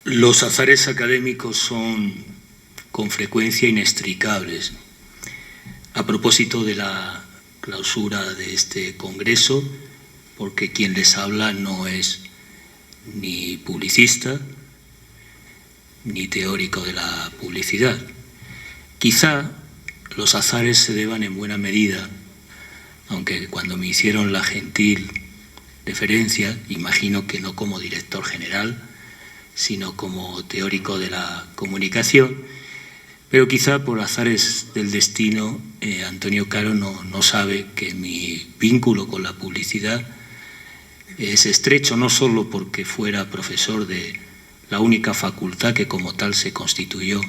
Los azares académicos son con frecuencia inextricables. A propósito de la clausura de este congreso, porque quien les habla no es ni publicista ni teórico de la publicidad. Quizá los azares se deban en buena medida, aunque cuando me hicieron la gentil deferencia, imagino que no como director general, sino como teórico de la comunicación, pero quizá por azares del destino, Antonio Caro no sabe que mi vínculo con la publicidad es estrecho, no solo porque fuera profesor de la única facultad que como tal se constituyó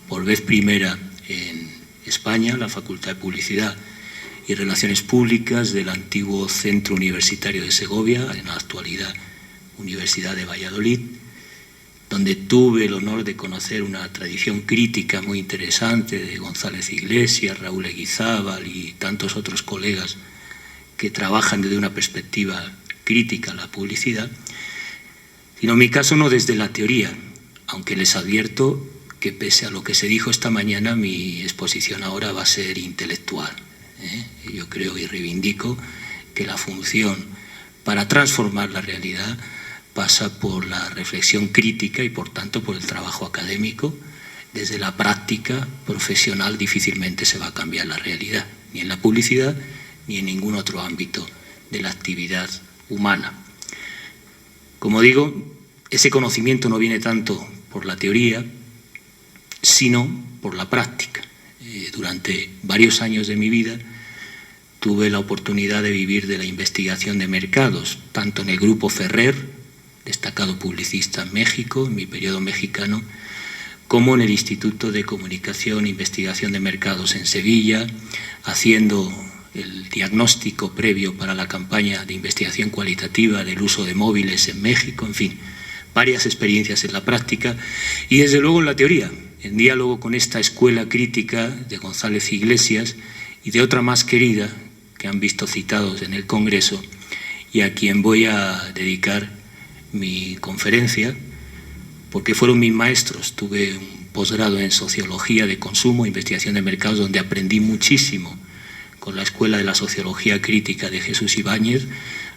por vez primera en España, la Facultad de Publicidad y Relaciones Públicas del antiguo Centro Universitario de Segovia, en la actualidad Universidad de Valladolid, donde tuve el honor de conocer una tradición crítica muy interesante de González Iglesias, Raúl Eguizábal y tantos otros colegas que trabajan desde una perspectiva crítica a la publicidad, sino en mi caso no desde la teoría, aunque les advierto que pese a lo que se dijo esta mañana, mi exposición ahora va a ser intelectual. Yo creo y reivindico que la función para transformar la realidad pasa por la reflexión crítica y por tanto por el trabajo académico. Desde la práctica profesional difícilmente se va a cambiar la realidad, ni en la publicidad ni en ningún otro ámbito de la actividad humana. Como digo, ese conocimiento no viene tanto por la teoría, sino por la práctica. Durante varios años de mi vida tuve la oportunidad de vivir de la investigación de mercados, tanto en el Grupo Ferrer, destacado publicista en México, en mi periodo mexicano, como en el Instituto de Comunicación e Investigación de Mercados en Sevilla, haciendo el diagnóstico previo para la campaña de investigación cualitativa del uso de móviles en México, en fin, varias experiencias en la práctica y desde luego en la teoría, en diálogo con esta escuela crítica de González Iglesias y de otra más querida que han visto citados en el Congreso y a quien voy a dedicar mi conferencia, porque fueron mis maestros. Tuve un posgrado en Sociología de Consumo, Investigación de Mercados, donde aprendí muchísimo con la Escuela de la Sociología Crítica de Jesús Ibáñez,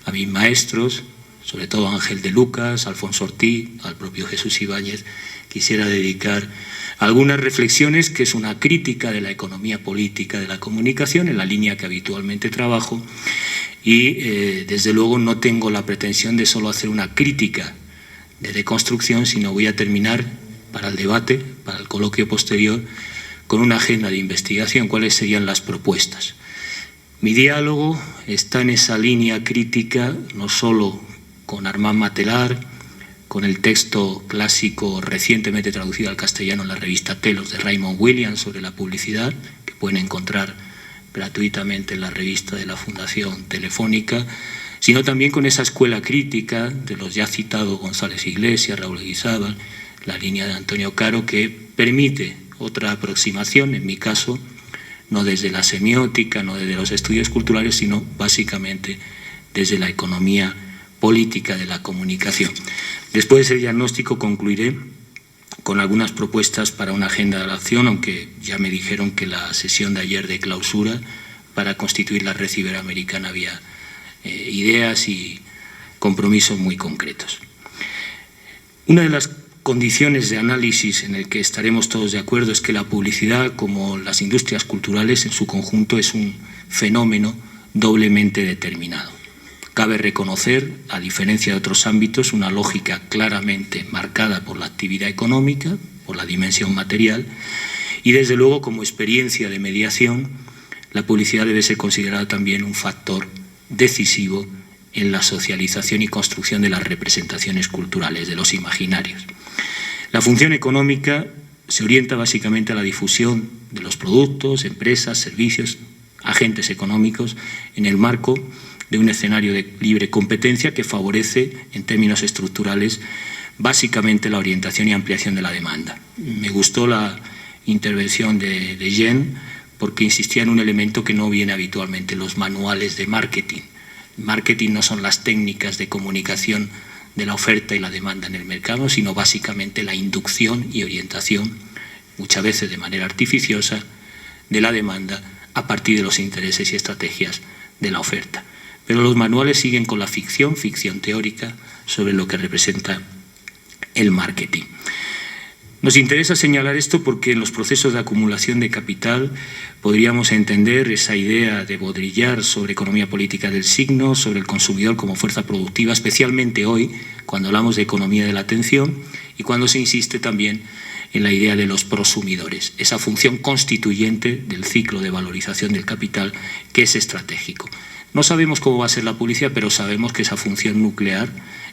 a mis maestros, sobre todo Ángel de Lucas, Alfonso Ortiz, al propio Jesús Ibáñez. Quisiera dedicar algunas reflexiones, que es una crítica de la economía política de la comunicación, en la línea que habitualmente trabajo, y desde luego no tengo la pretensión de solo hacer una crítica de deconstrucción, sino voy a terminar para el debate, para el coloquio posterior, con una agenda de investigación, cuáles serían las propuestas. Mi diálogo está en esa línea crítica, no solo con Armand Matelar, con el texto clásico recientemente traducido al castellano en la revista Telos de Raymond Williams sobre la publicidad, que pueden encontrar gratuitamente en la revista de la Fundación Telefónica, sino también con esa escuela crítica de los ya citados González Iglesias, Raúl Eguizábal, la línea de Antonio Caro, que permite otra aproximación, en mi caso, no desde la semiótica, no desde los estudios culturales, sino básicamente desde la economía política de la comunicación. Después de ese diagnóstico concluiré con algunas propuestas para una agenda de la acción, aunque ya me dijeron que la sesión de ayer de clausura para constituir la red ciberoamericana había ideas y compromisos muy concretos. Una de las condiciones de análisis en el que estaremos todos de acuerdo es que la publicidad, como las industrias culturales en su conjunto, es un fenómeno doblemente determinado. Cabe reconocer, a diferencia de otros ámbitos, una lógica claramente marcada por la actividad económica, por la dimensión material, y desde luego como experiencia de mediación, la publicidad debe ser considerada también un factor decisivo en la socialización y construcción de las representaciones culturales, de los imaginarios. La función económica se orienta básicamente a la difusión de los productos, empresas, servicios, agentes económicos en el marco de un escenario de libre competencia que favorece, en términos estructurales, básicamente la orientación y ampliación de la demanda. Me gustó la intervención de Jen porque insistía en un elemento que no viene habitualmente en los manuales de marketing, Marketing no son las técnicas de comunicación de la oferta y la demanda en el mercado, sino básicamente la inducción y orientación, muchas veces de manera artificiosa, de la demanda a partir de los intereses y estrategias de la oferta. Pero los manuales siguen con la ficción teórica sobre lo que representa el marketing. Nos interesa señalar esto porque en los procesos de acumulación de capital podríamos entender esa idea de Baudrillard sobre economía política del signo, sobre el consumidor como fuerza productiva, especialmente hoy, cuando hablamos de economía de la atención y cuando se insiste también en la idea de los prosumidores, esa función constituyente del ciclo de valorización del capital que es estratégico. No sabemos cómo va a ser la publicidad, pero sabemos que esa función nuclear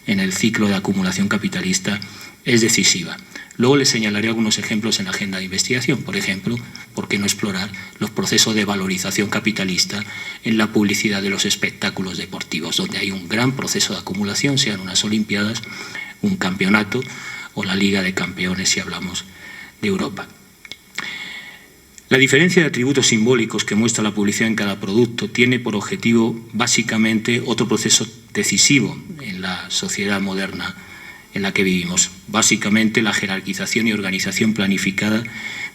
en el ciclo de acumulación capitalista es decisiva. Luego les señalaré algunos ejemplos en la agenda de investigación. Por ejemplo, ¿por qué no explorar los procesos de valorización capitalista en la publicidad de los espectáculos deportivos, donde hay un gran proceso de acumulación, sean unas Olimpiadas, un campeonato o la Liga de Campeones si hablamos de Europa? La diferencia de atributos simbólicos que muestra la publicidad en cada producto tiene por objetivo básicamente otro proceso decisivo en la sociedad moderna en la que vivimos, básicamente la jerarquización y organización planificada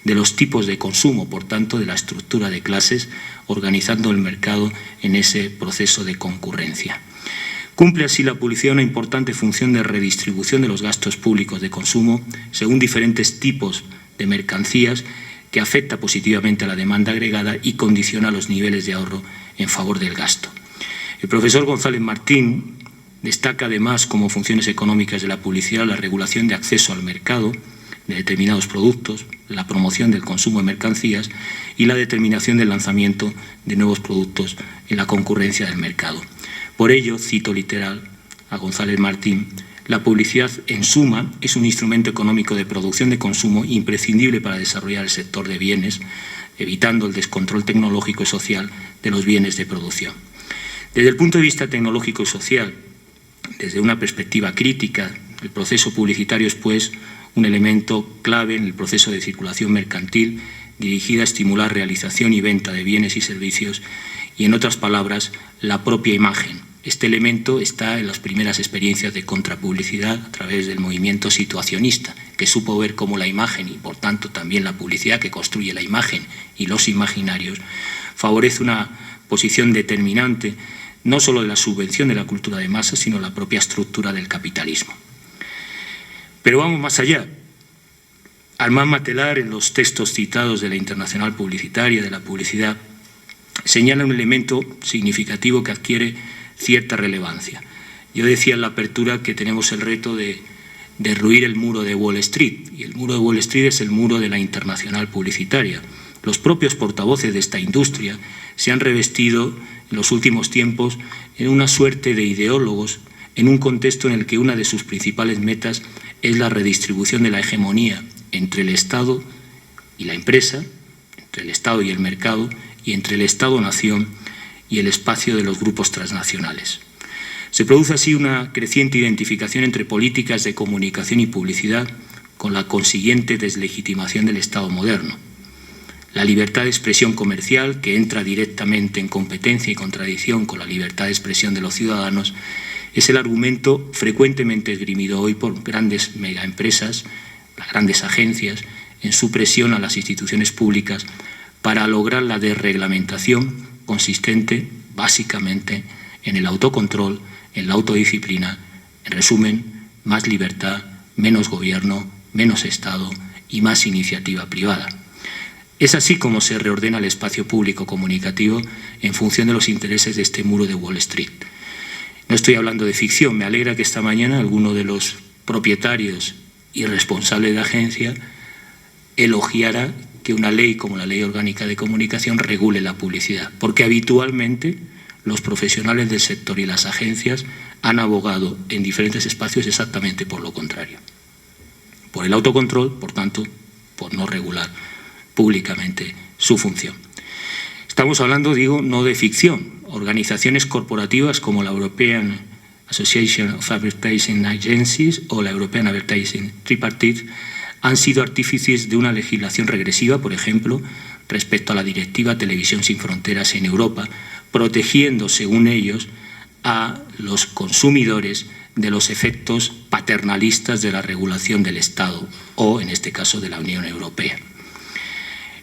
de los tipos de consumo, por tanto de la estructura de clases, organizando el mercado en ese proceso de concurrencia. Cumple así la publicidad una importante función de redistribución de los gastos públicos de consumo según diferentes tipos de mercancías que afecta positivamente a la demanda agregada y condiciona los niveles de ahorro en favor del gasto. El profesor González Martín destaca además como funciones económicas de la publicidad la regulación de acceso al mercado de determinados productos, la promoción del consumo de mercancías y la determinación del lanzamiento de nuevos productos en la concurrencia del mercado. Por ello, cito literal a González Martín, la publicidad, en suma, es un instrumento económico de producción de consumo imprescindible para desarrollar el sector de bienes, evitando el descontrol tecnológico y social de los bienes de producción. Desde el punto de vista tecnológico y social, desde una perspectiva crítica, el proceso publicitario es, pues, un elemento clave en el proceso de circulación mercantil dirigida a estimular realización y venta de bienes y servicios y, en otras palabras, la propia imagen. Este elemento está en las primeras experiencias de contrapublicidad a través del movimiento situacionista, que supo ver cómo la imagen y, por tanto, también la publicidad que construye la imagen y los imaginarios favorece una posición determinante no solo de la subvención de la cultura de masas, sino la propia estructura del capitalismo. Pero vamos más allá. Armand Matelar, en los textos citados de la Internacional Publicitaria, de la publicidad, señala un elemento significativo que adquiere cierta relevancia. Yo decía en la apertura que tenemos el reto de derruir el muro de Wall Street, y el muro de Wall Street es el muro de la Internacional Publicitaria. Los propios portavoces de esta industria se han revestido en los últimos tiempos en una suerte de ideólogos en un contexto en el que una de sus principales metas es la redistribución de la hegemonía entre el Estado y la empresa, entre el Estado y el mercado, y entre el Estado-nación y el espacio de los grupos transnacionales. Se produce así una creciente identificación entre políticas de comunicación y publicidad con la consiguiente deslegitimación del Estado moderno. La libertad de expresión comercial, que entra directamente en competencia y contradicción con la libertad de expresión de los ciudadanos, es el argumento frecuentemente esgrimido hoy por grandes megaempresas, las grandes agencias, en su presión a las instituciones públicas para lograr la desreglamentación consistente básicamente en el autocontrol, en la autodisciplina, en resumen, más libertad, menos gobierno, menos Estado y más iniciativa privada. Es así como se reordena el espacio público comunicativo en función de los intereses de este muro de Wall Street. No estoy hablando de ficción, me alegra que esta mañana alguno de los propietarios y responsables de agencia elogiara que una ley como la Ley Orgánica de Comunicación regule la publicidad, porque habitualmente los profesionales del sector y las agencias han abogado en diferentes espacios exactamente por lo contrario. Por el autocontrol, por tanto, por no regular públicamente su función. Estamos hablando, digo, no de ficción. Organizaciones corporativas como la European Association of Advertising Agencies o la European Advertising Tripartite han sido artífices de una legislación regresiva, por ejemplo, respecto a la directiva Televisión sin Fronteras en Europa, protegiendo, según ellos, a los consumidores de los efectos paternalistas de la regulación del Estado o, en este caso, de la Unión Europea.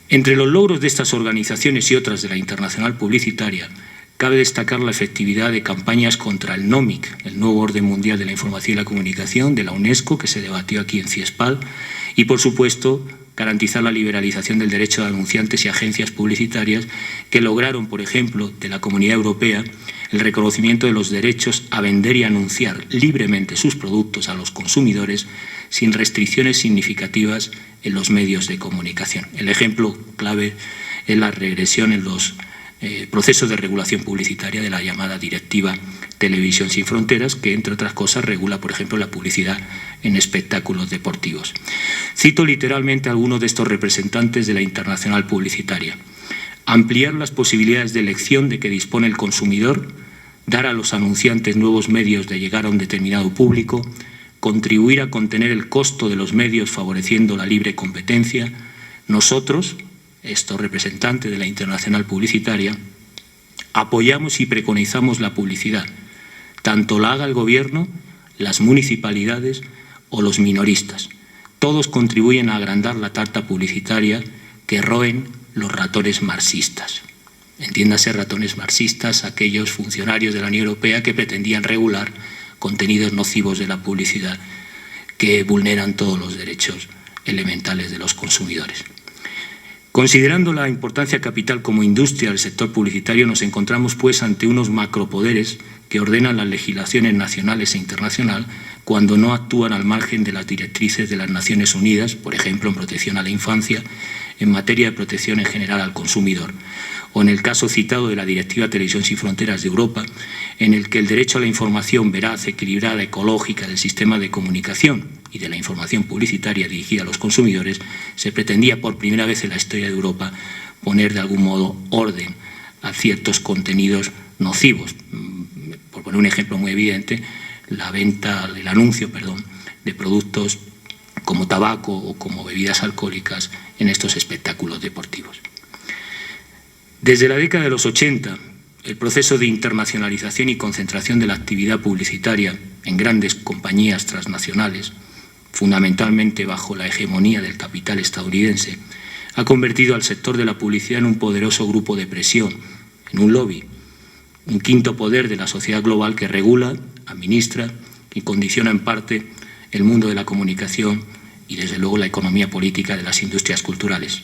Entre los logros de estas organizaciones y otras de la internacional publicitaria, cabe destacar la efectividad de campañas contra el NOMIC, el Nuevo Orden Mundial de la Información y la Comunicación, de la UNESCO, que se debatió aquí en CIESPAL, y, por supuesto, garantizar la liberalización del derecho de anunciantes y agencias publicitarias que lograron, por ejemplo, de la Comunidad Europea, el reconocimiento de los derechos a vender y anunciar libremente sus productos a los consumidores sin restricciones significativas en los medios de comunicación. El ejemplo clave es la regresión en los procesos de regulación publicitaria de la llamada Directiva Televisión sin Fronteras, que, entre otras cosas, regula, por ejemplo, la publicidad en espectáculos deportivos. Cito literalmente a algunos de estos representantes de la internacional publicitaria. Ampliar las posibilidades de elección de que dispone el consumidor, dar a los anunciantes nuevos medios de llegar a un determinado público, contribuir a contener el costo de los medios favoreciendo la libre competencia. Nosotros, estos representantes de la internacional publicitaria, apoyamos y preconizamos la publicidad, tanto la haga el gobierno, las municipalidades o los minoristas. Todos contribuyen a agrandar la tarta publicitaria que roen los ratones marxistas. Entiéndase ratones marxistas aquellos funcionarios de la Unión Europea que pretendían regular contenidos nocivos de la publicidad que vulneran todos los derechos elementales de los consumidores. Considerando la importancia capital como industria del sector publicitario, nos encontramos pues ante unos macropoderes que ordenan las legislaciones nacionales e internacional cuando no actúan al margen de las directrices de las Naciones Unidas, por ejemplo, en protección a la infancia, en materia de protección en general al consumidor, o en el caso citado de la Directiva Televisión sin Fronteras de Europa, en el que el derecho a la información veraz, equilibrada, ecológica del sistema de comunicación y de la información publicitaria dirigida a los consumidores, se pretendía por primera vez en la historia de Europa poner de algún modo orden a ciertos contenidos nocivos. Por poner un ejemplo muy evidente, el anuncio de productos como tabaco o como bebidas alcohólicas en estos espectáculos deportivos. Desde la década de los 80, el proceso de internacionalización y concentración de la actividad publicitaria en grandes compañías transnacionales, fundamentalmente bajo la hegemonía del capital estadounidense, ha convertido al sector de la publicidad en un poderoso grupo de presión, en un lobby, un quinto poder de la sociedad global que regula, administra y condiciona en parte el mundo de la comunicación y, desde luego, la economía política de las industrias culturales.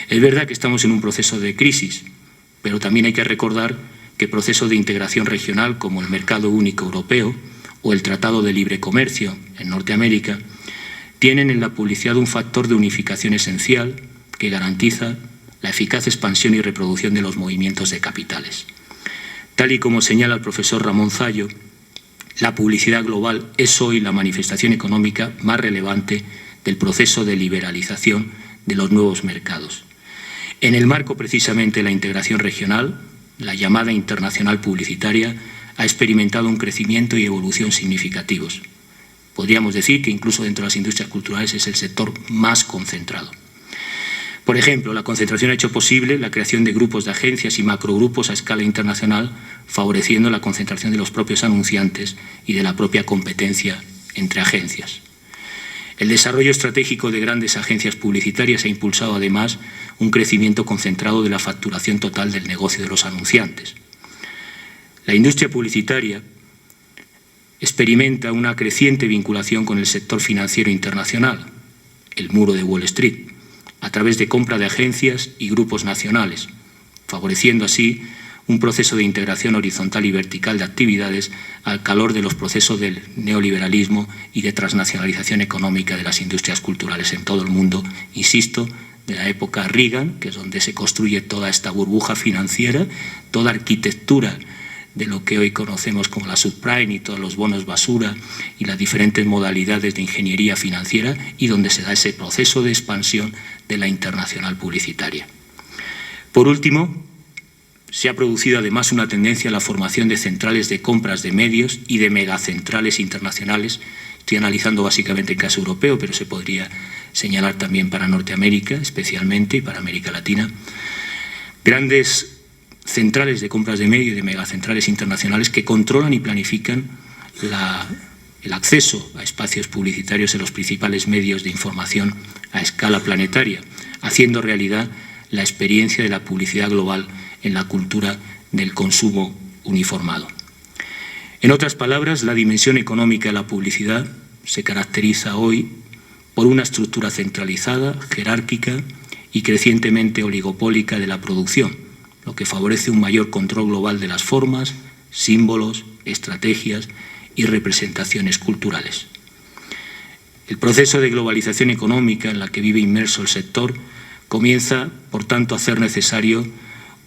Es verdad que estamos en un proceso de crisis, pero también hay que recordar que procesos de integración regional como el Mercado Único Europeo o el Tratado de Libre Comercio en Norteamérica tienen en la publicidad un factor de unificación esencial que garantiza la eficaz expansión y reproducción de los movimientos de capitales. Tal y como señala el profesor Ramón Zallo, la publicidad global es hoy la manifestación económica más relevante del proceso de liberalización de los nuevos mercados. En el marco precisamente de la integración regional, la llamada internacional publicitaria ha experimentado un crecimiento y evolución significativos. Podríamos decir que incluso dentro de las industrias culturales es el sector más concentrado. Por ejemplo, la concentración ha hecho posible la creación de grupos de agencias y macrogrupos a escala internacional, favoreciendo la concentración de los propios anunciantes y de la propia competencia entre agencias. El desarrollo estratégico de grandes agencias publicitarias ha impulsado además un crecimiento concentrado de la facturación total del negocio de los anunciantes. La industria publicitaria experimenta una creciente vinculación con el sector financiero internacional, el muro de Wall Street, a través de compra de agencias y grupos nacionales, favoreciendo así un proceso de integración horizontal y vertical de actividades al calor de los procesos del neoliberalismo y de transnacionalización económica de las industrias culturales en todo el mundo, insisto, de la época Reagan, que es donde se construye toda esta burbuja financiera, toda arquitectura de lo que hoy conocemos como la subprime y todos los bonos basura y las diferentes modalidades de ingeniería financiera, y donde se da ese proceso de expansión de la internacional publicitaria. Por último, se ha producido además una tendencia a la formación de centrales de compras de medios y de megacentrales internacionales. Estoy analizando básicamente el caso europeo, pero se podría señalar también para Norteamérica, especialmente, y para América Latina. Grandes centrales de compras de medio y de megacentrales internacionales que controlan y planifican el acceso a espacios publicitarios en los principales medios de información a escala planetaria, haciendo realidad la experiencia de la publicidad global en la cultura del consumo uniformado. En otras palabras, la dimensión económica de la publicidad se caracteriza hoy por una estructura centralizada, jerárquica y crecientemente oligopólica de la producción, lo que favorece un mayor control global de las formas, símbolos, estrategias y representaciones culturales. El proceso de globalización económica en la que vive inmerso el sector comienza, por tanto, a hacer necesario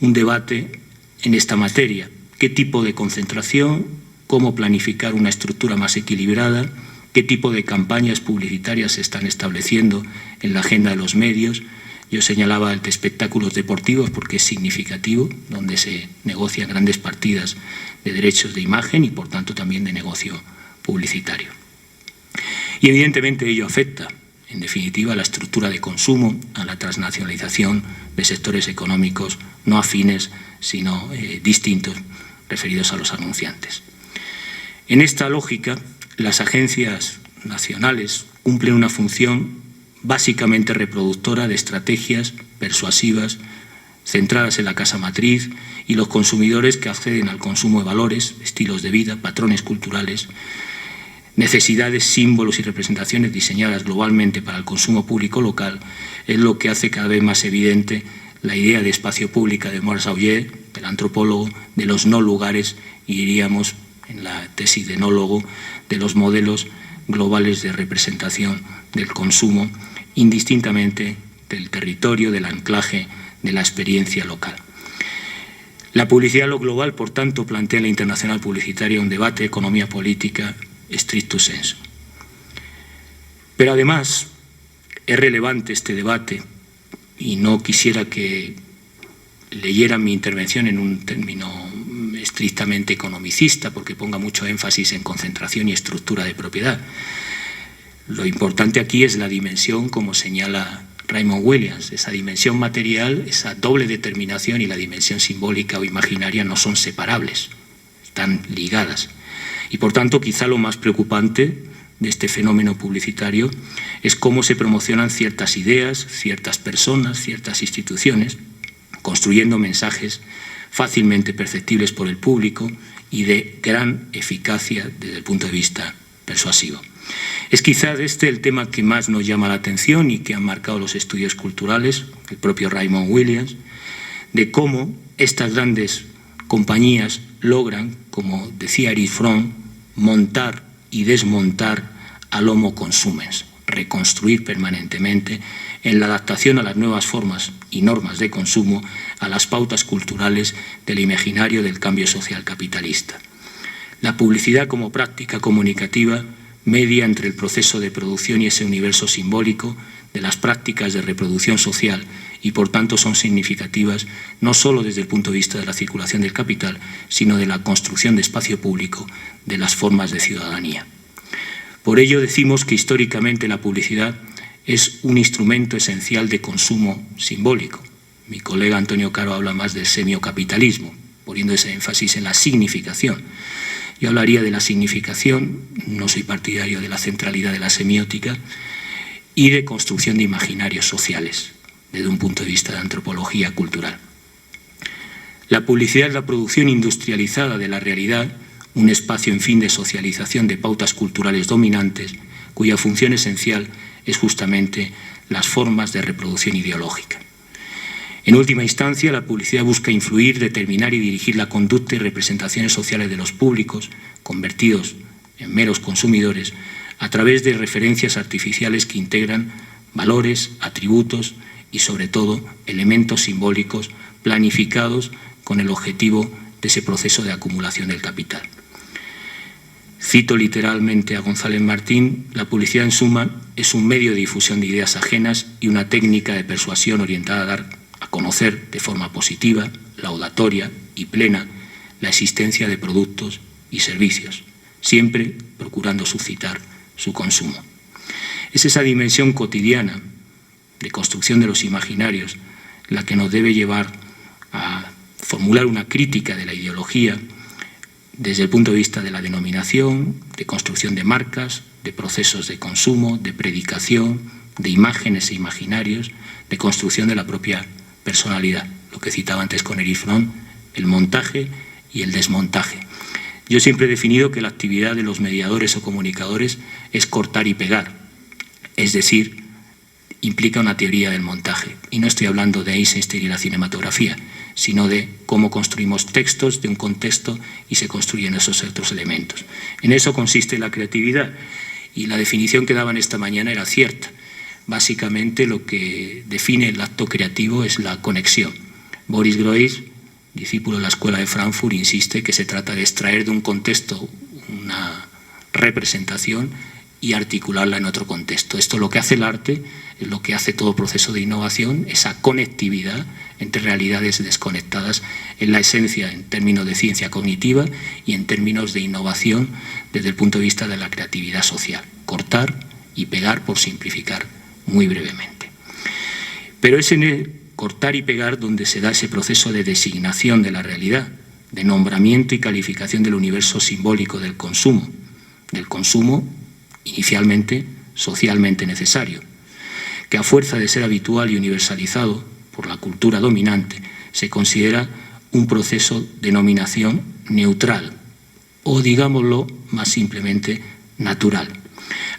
un debate en esta materia. ¿Qué tipo de concentración? ¿Cómo planificar una estructura más equilibrada? ¿Qué tipo de campañas publicitarias se están estableciendo en la agenda de los medios? Yo señalaba el de espectáculos deportivos porque es significativo, donde se negocian grandes partidas de derechos de imagen y, por tanto, también de negocio publicitario. Y, evidentemente, ello afecta, en definitiva, a la estructura de consumo, a la transnacionalización de sectores económicos no afines, sino distintos, referidos a los anunciantes. En esta lógica, las agencias nacionales cumplen una función básicamente reproductora de estrategias persuasivas centradas en la casa matriz y los consumidores que acceden al consumo de valores, estilos de vida, patrones culturales, necesidades, símbolos y representaciones diseñadas globalmente para el consumo público local, es lo que hace cada vez más evidente la idea de espacio público de Maurice Aurier, el antropólogo, de los no lugares, y diríamos en la tesis de enólogo, de los modelos globales de representación del consumo, indistintamente del territorio, del anclaje, de la experiencia local. La publicidad lo global, por tanto, plantea en la Internacional Publicitaria un debate de economía política stricto sensu. Pero además es relevante este debate, y no quisiera que leyeran mi intervención en un término estrictamente economicista, porque ponga mucho énfasis en concentración y estructura de propiedad. Lo importante aquí es la dimensión, como señala Raymond Williams, esa dimensión material, esa doble determinación, y la dimensión simbólica o imaginaria no son separables, están ligadas. Y por tanto, quizá lo más preocupante de este fenómeno publicitario es cómo se promocionan ciertas ideas, ciertas personas, ciertas instituciones, construyendo mensajes fácilmente perceptibles por el público y de gran eficacia desde el punto de vista persuasivo. Es quizá este el tema que más nos llama la atención y que han marcado los estudios culturales, el propio Raymond Williams, de cómo estas grandes compañías logran, como decía Erich Fromm, montar y desmontar al homo consumens, reconstruir permanentemente en la adaptación a las nuevas formas y normas de consumo, a las pautas culturales del imaginario del cambio social capitalista. La publicidad como práctica comunicativa media entre el proceso de producción y ese universo simbólico de las prácticas de reproducción social y, por tanto, son significativas no solo desde el punto de vista de la circulación del capital, sino de la construcción de espacio público de las formas de ciudadanía. Por ello decimos que históricamente la publicidad es un instrumento esencial de consumo simbólico. Mi colega Antonio Caro habla más del semiocapitalismo, poniendo ese énfasis en la significación. Yo hablaría de la significación, no soy partidario de la centralidad de la semiótica, y de construcción de imaginarios sociales, desde un punto de vista de antropología cultural. La publicidad es la producción industrializada de la realidad, un espacio, en fin, de socialización de pautas culturales dominantes, cuya función esencial es justamente las formas de reproducción ideológica. En última instancia, la publicidad busca influir, determinar y dirigir la conducta y representaciones sociales de los públicos, convertidos en meros consumidores, a través de referencias artificiales que integran valores, atributos y, sobre todo, elementos simbólicos planificados con el objetivo de ese proceso de acumulación del capital. Cito literalmente a González Martín: la publicidad, en suma, es un medio de difusión de ideas ajenas y una técnica de persuasión orientada a dar a conocer de forma positiva, laudatoria y plena la existencia de productos y servicios, siempre procurando suscitar su consumo. Es esa dimensión cotidiana de construcción de los imaginarios la que nos debe llevar a formular una crítica de la ideología desde el punto de vista de la denominación, de construcción de marcas, de procesos de consumo, de predicación, de imágenes e imaginarios, de construcción de la propia personalidad. Lo que citaba antes con Erich Fromm, el montaje y el desmontaje. Yo siempre he definido que la actividad de los mediadores o comunicadores es cortar y pegar, es decir, implica una teoría del montaje. Y no estoy hablando de Eisenstein y la cinematografía, sino de cómo construimos textos de un contexto y se construyen esos otros elementos. En eso consiste la creatividad, y la definición que daban esta mañana era cierta. Básicamente lo que define el acto creativo es la conexión. Boris Groys, discípulo de la Escuela de Frankfurt, insiste que se trata de extraer de un contexto una representación y articularla en otro contexto. Esto es lo que hace el arte, es lo que hace todo proceso de innovación, esa conectividad entre realidades desconectadas en la esencia en términos de ciencia cognitiva y en términos de innovación desde el punto de vista de la creatividad social. Cortar y pegar, por simplificar muy brevemente. Pero es en el cortar y pegar donde se da ese proceso de designación de la realidad, de nombramiento y calificación del universo simbólico del consumo inicialmente socialmente necesario, que a fuerza de ser habitual y universalizado por la cultura dominante, se considera un proceso de nominación neutral o, digámoslo más simplemente, natural.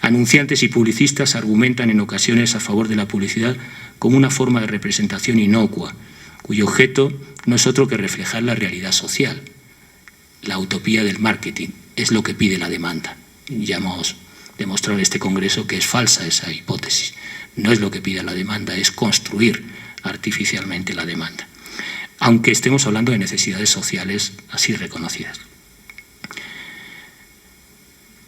Anunciantes y publicistas argumentan en ocasiones a favor de la publicidad como una forma de representación inocua, cuyo objeto no es otro que reflejar la realidad social. La utopía del marketing es lo que pide la demanda. Ya hemos demostrado en este congreso que es falsa esa hipótesis. No es lo que pide la demanda, es construir artificialmente la demanda, aunque estemos hablando de necesidades sociales así reconocidas.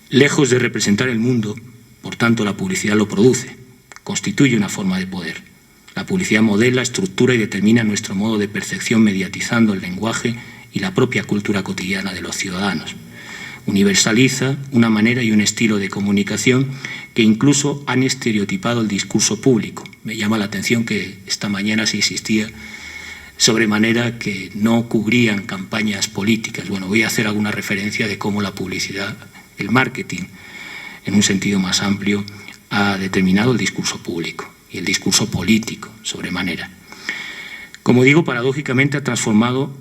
Lejos de representar el mundo, por tanto, la publicidad lo produce, constituye una forma de poder. La publicidad modela, estructura y determina nuestro modo de percepción mediatizando el lenguaje y la propia cultura cotidiana de los ciudadanos. Universaliza una manera y un estilo de comunicación que incluso han estereotipado el discurso público. Me llama la atención que esta mañana se insistía sobremanera que no cubrían campañas políticas. Bueno, voy a hacer alguna referencia de cómo la publicidad, el marketing, en un sentido más amplio, ha determinado el discurso público y el discurso político sobremanera. Como digo, paradójicamente ha transformado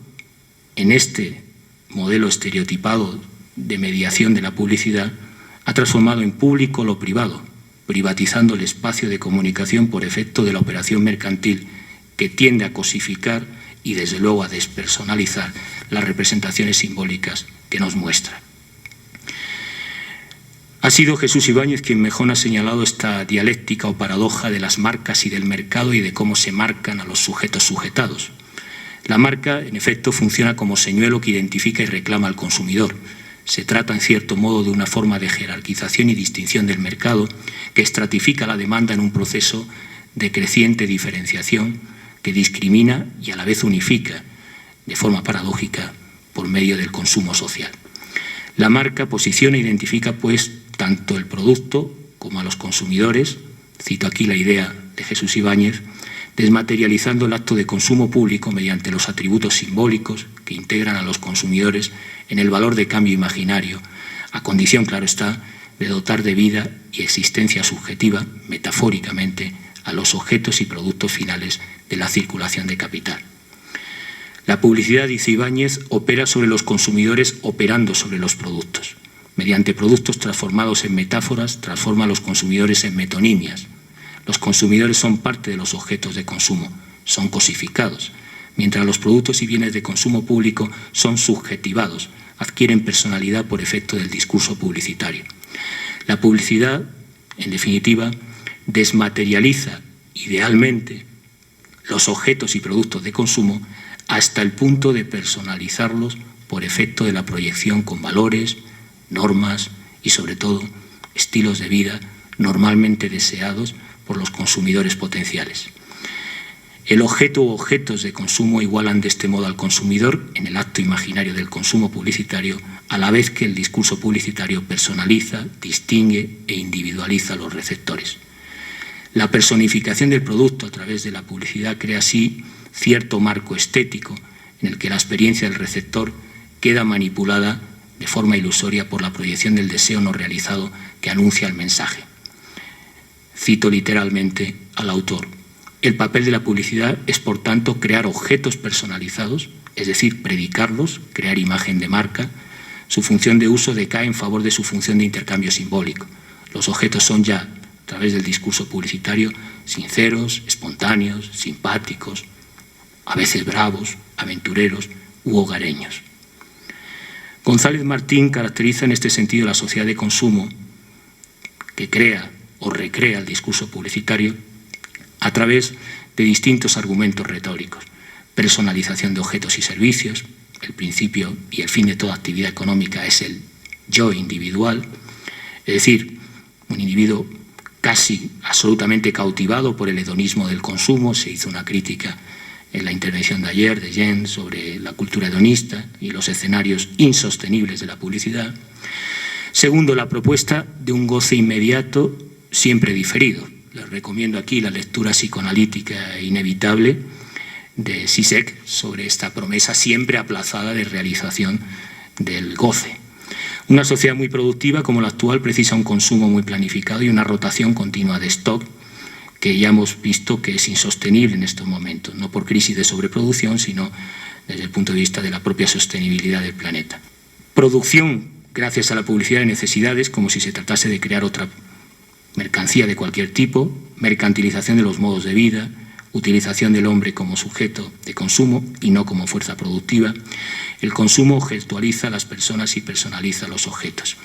en este modelo estereotipado de mediación de la publicidad, ha transformado en público lo privado, privatizando el espacio de comunicación por efecto de la operación mercantil que tiende a cosificar y desde luego a despersonalizar las representaciones simbólicas que nos muestra. Ha sido Jesús Ibáñez quien mejor ha señalado esta dialéctica o paradoja de las marcas y del mercado y de cómo se marcan a los sujetos sujetados. La marca, en efecto, funciona como señuelo que identifica y reclama al consumidor. Se trata, en cierto modo, de una forma de jerarquización y distinción del mercado que estratifica la demanda en un proceso de creciente diferenciación que discrimina y a la vez unifica, de forma paradójica, por medio del consumo social. La marca posiciona e identifica, pues, tanto el producto como a los consumidores, cito aquí la idea de Jesús Ibáñez, desmaterializando el acto de consumo público mediante los atributos simbólicos que integran a los consumidores en el valor de cambio imaginario, a condición, claro está, de dotar de vida y existencia subjetiva, metafóricamente, a los objetos y productos finales de la circulación de capital. La publicidad, dice Ibáñez, opera sobre los consumidores operando sobre los productos. Mediante productos transformados en metáforas, transforma a los consumidores en metonimias. Los consumidores son parte de los objetos de consumo, son cosificados, mientras los productos y bienes de consumo público son subjetivados, adquieren personalidad por efecto del discurso publicitario. La publicidad, en definitiva, desmaterializa idealmente los objetos y productos de consumo hasta el punto de personalizarlos por efecto de la proyección con valores, normas y, sobre todo, estilos de vida normalmente deseados por los consumidores potenciales. El objeto u objetos de consumo igualan de este modo al consumidor en el acto imaginario del consumo publicitario, a la vez que el discurso publicitario personaliza, distingue e individualiza a los receptores. La personificación del producto a través de la publicidad crea así cierto marco estético en el que la experiencia del receptor queda manipulada de forma ilusoria por la proyección del deseo no realizado que anuncia el mensaje. Cito literalmente al autor: el papel de la publicidad es, por tanto, crear objetos personalizados, es decir, predicarlos, crear imagen de marca. Su función de uso decae en favor de su función de intercambio simbólico. Los objetos son ya, a través del discurso publicitario, sinceros, espontáneos, simpáticos, a veces bravos, aventureros u hogareños. González Martín caracteriza en este sentido la sociedad de consumo que crea o recrea el discurso publicitario a través de distintos argumentos retóricos: personalización de objetos y servicios. El principio y el fin de toda actividad económica es el yo individual, es decir, un individuo casi absolutamente cautivado por el hedonismo del consumo. Se hizo una crítica en la intervención de ayer de Jen sobre la cultura hedonista y los escenarios insostenibles de la publicidad. Segundo, la propuesta de un goce inmediato siempre diferido. Les recomiendo aquí la lectura psicoanalítica inevitable de Zizek sobre esta promesa siempre aplazada de realización del goce. Una sociedad muy productiva como la actual precisa un consumo muy planificado y una rotación continua de stock, que ya hemos visto que es insostenible en estos momentos, no por crisis de sobreproducción, sino desde el punto de vista de la propia sostenibilidad del planeta. Producción gracias a la publicidad de necesidades, como si se tratase de crear otra mercancía de cualquier tipo, mercantilización de los modos de vida, utilización del hombre como sujeto de consumo y no como fuerza productiva. El consumo objetualiza a las personas y personaliza los objetos.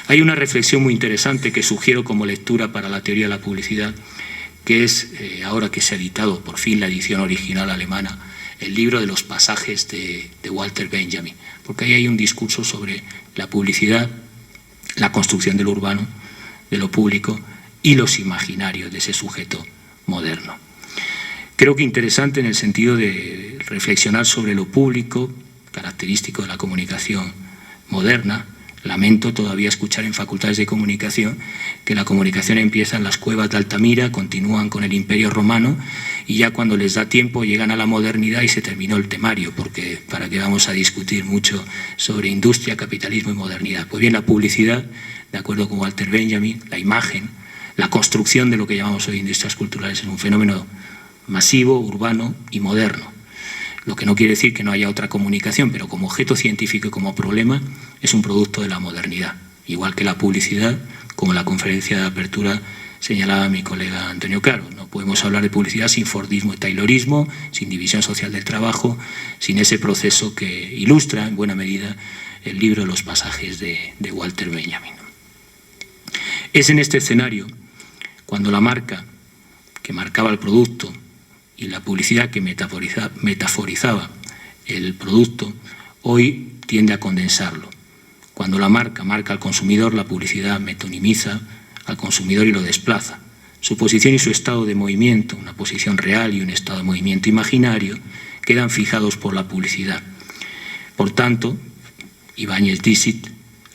Hay una reflexión muy interesante que sugiero como lectura para la teoría de la publicidad, que es, ahora que se ha editado por fin la edición original alemana, el libro de los pasajes de Walter Benjamin, porque ahí hay un discurso sobre la publicidad, la construcción de lo urbano, de lo público y los imaginarios de ese sujeto moderno. Creo que interesante en el sentido de reflexionar sobre lo público, característico de la comunicación moderna. Lamento todavía escuchar en facultades de comunicación que la comunicación empieza en las cuevas de Altamira, continúan con el Imperio Romano y ya cuando les da tiempo llegan a la modernidad y se terminó el temario, porque para qué vamos a discutir mucho sobre industria, capitalismo y modernidad. Pues bien, la publicidad, de acuerdo con Walter Benjamin, la imagen, la construcción de lo que llamamos hoy industrias culturales es un fenómeno masivo, urbano y moderno. Lo que no quiere decir que no haya otra comunicación, pero como objeto científico y como problema es un producto de la modernidad. Igual que la publicidad, como la conferencia de apertura señalaba mi colega Antonio Caro. No podemos hablar de publicidad sin fordismo y taylorismo, sin división social del trabajo, sin ese proceso que ilustra en buena medida el libro de los pasajes de Walter Benjamin. Es en este escenario cuando la marca que marcaba el producto y la publicidad que metaforizaba el producto, hoy tiende a condensarlo. Cuando la marca marca al consumidor, la publicidad metonimiza al consumidor y lo desplaza. Su posición y su estado de movimiento, una posición real y un estado de movimiento imaginario, quedan fijados por la publicidad. Por tanto, Ibáñez Dixit,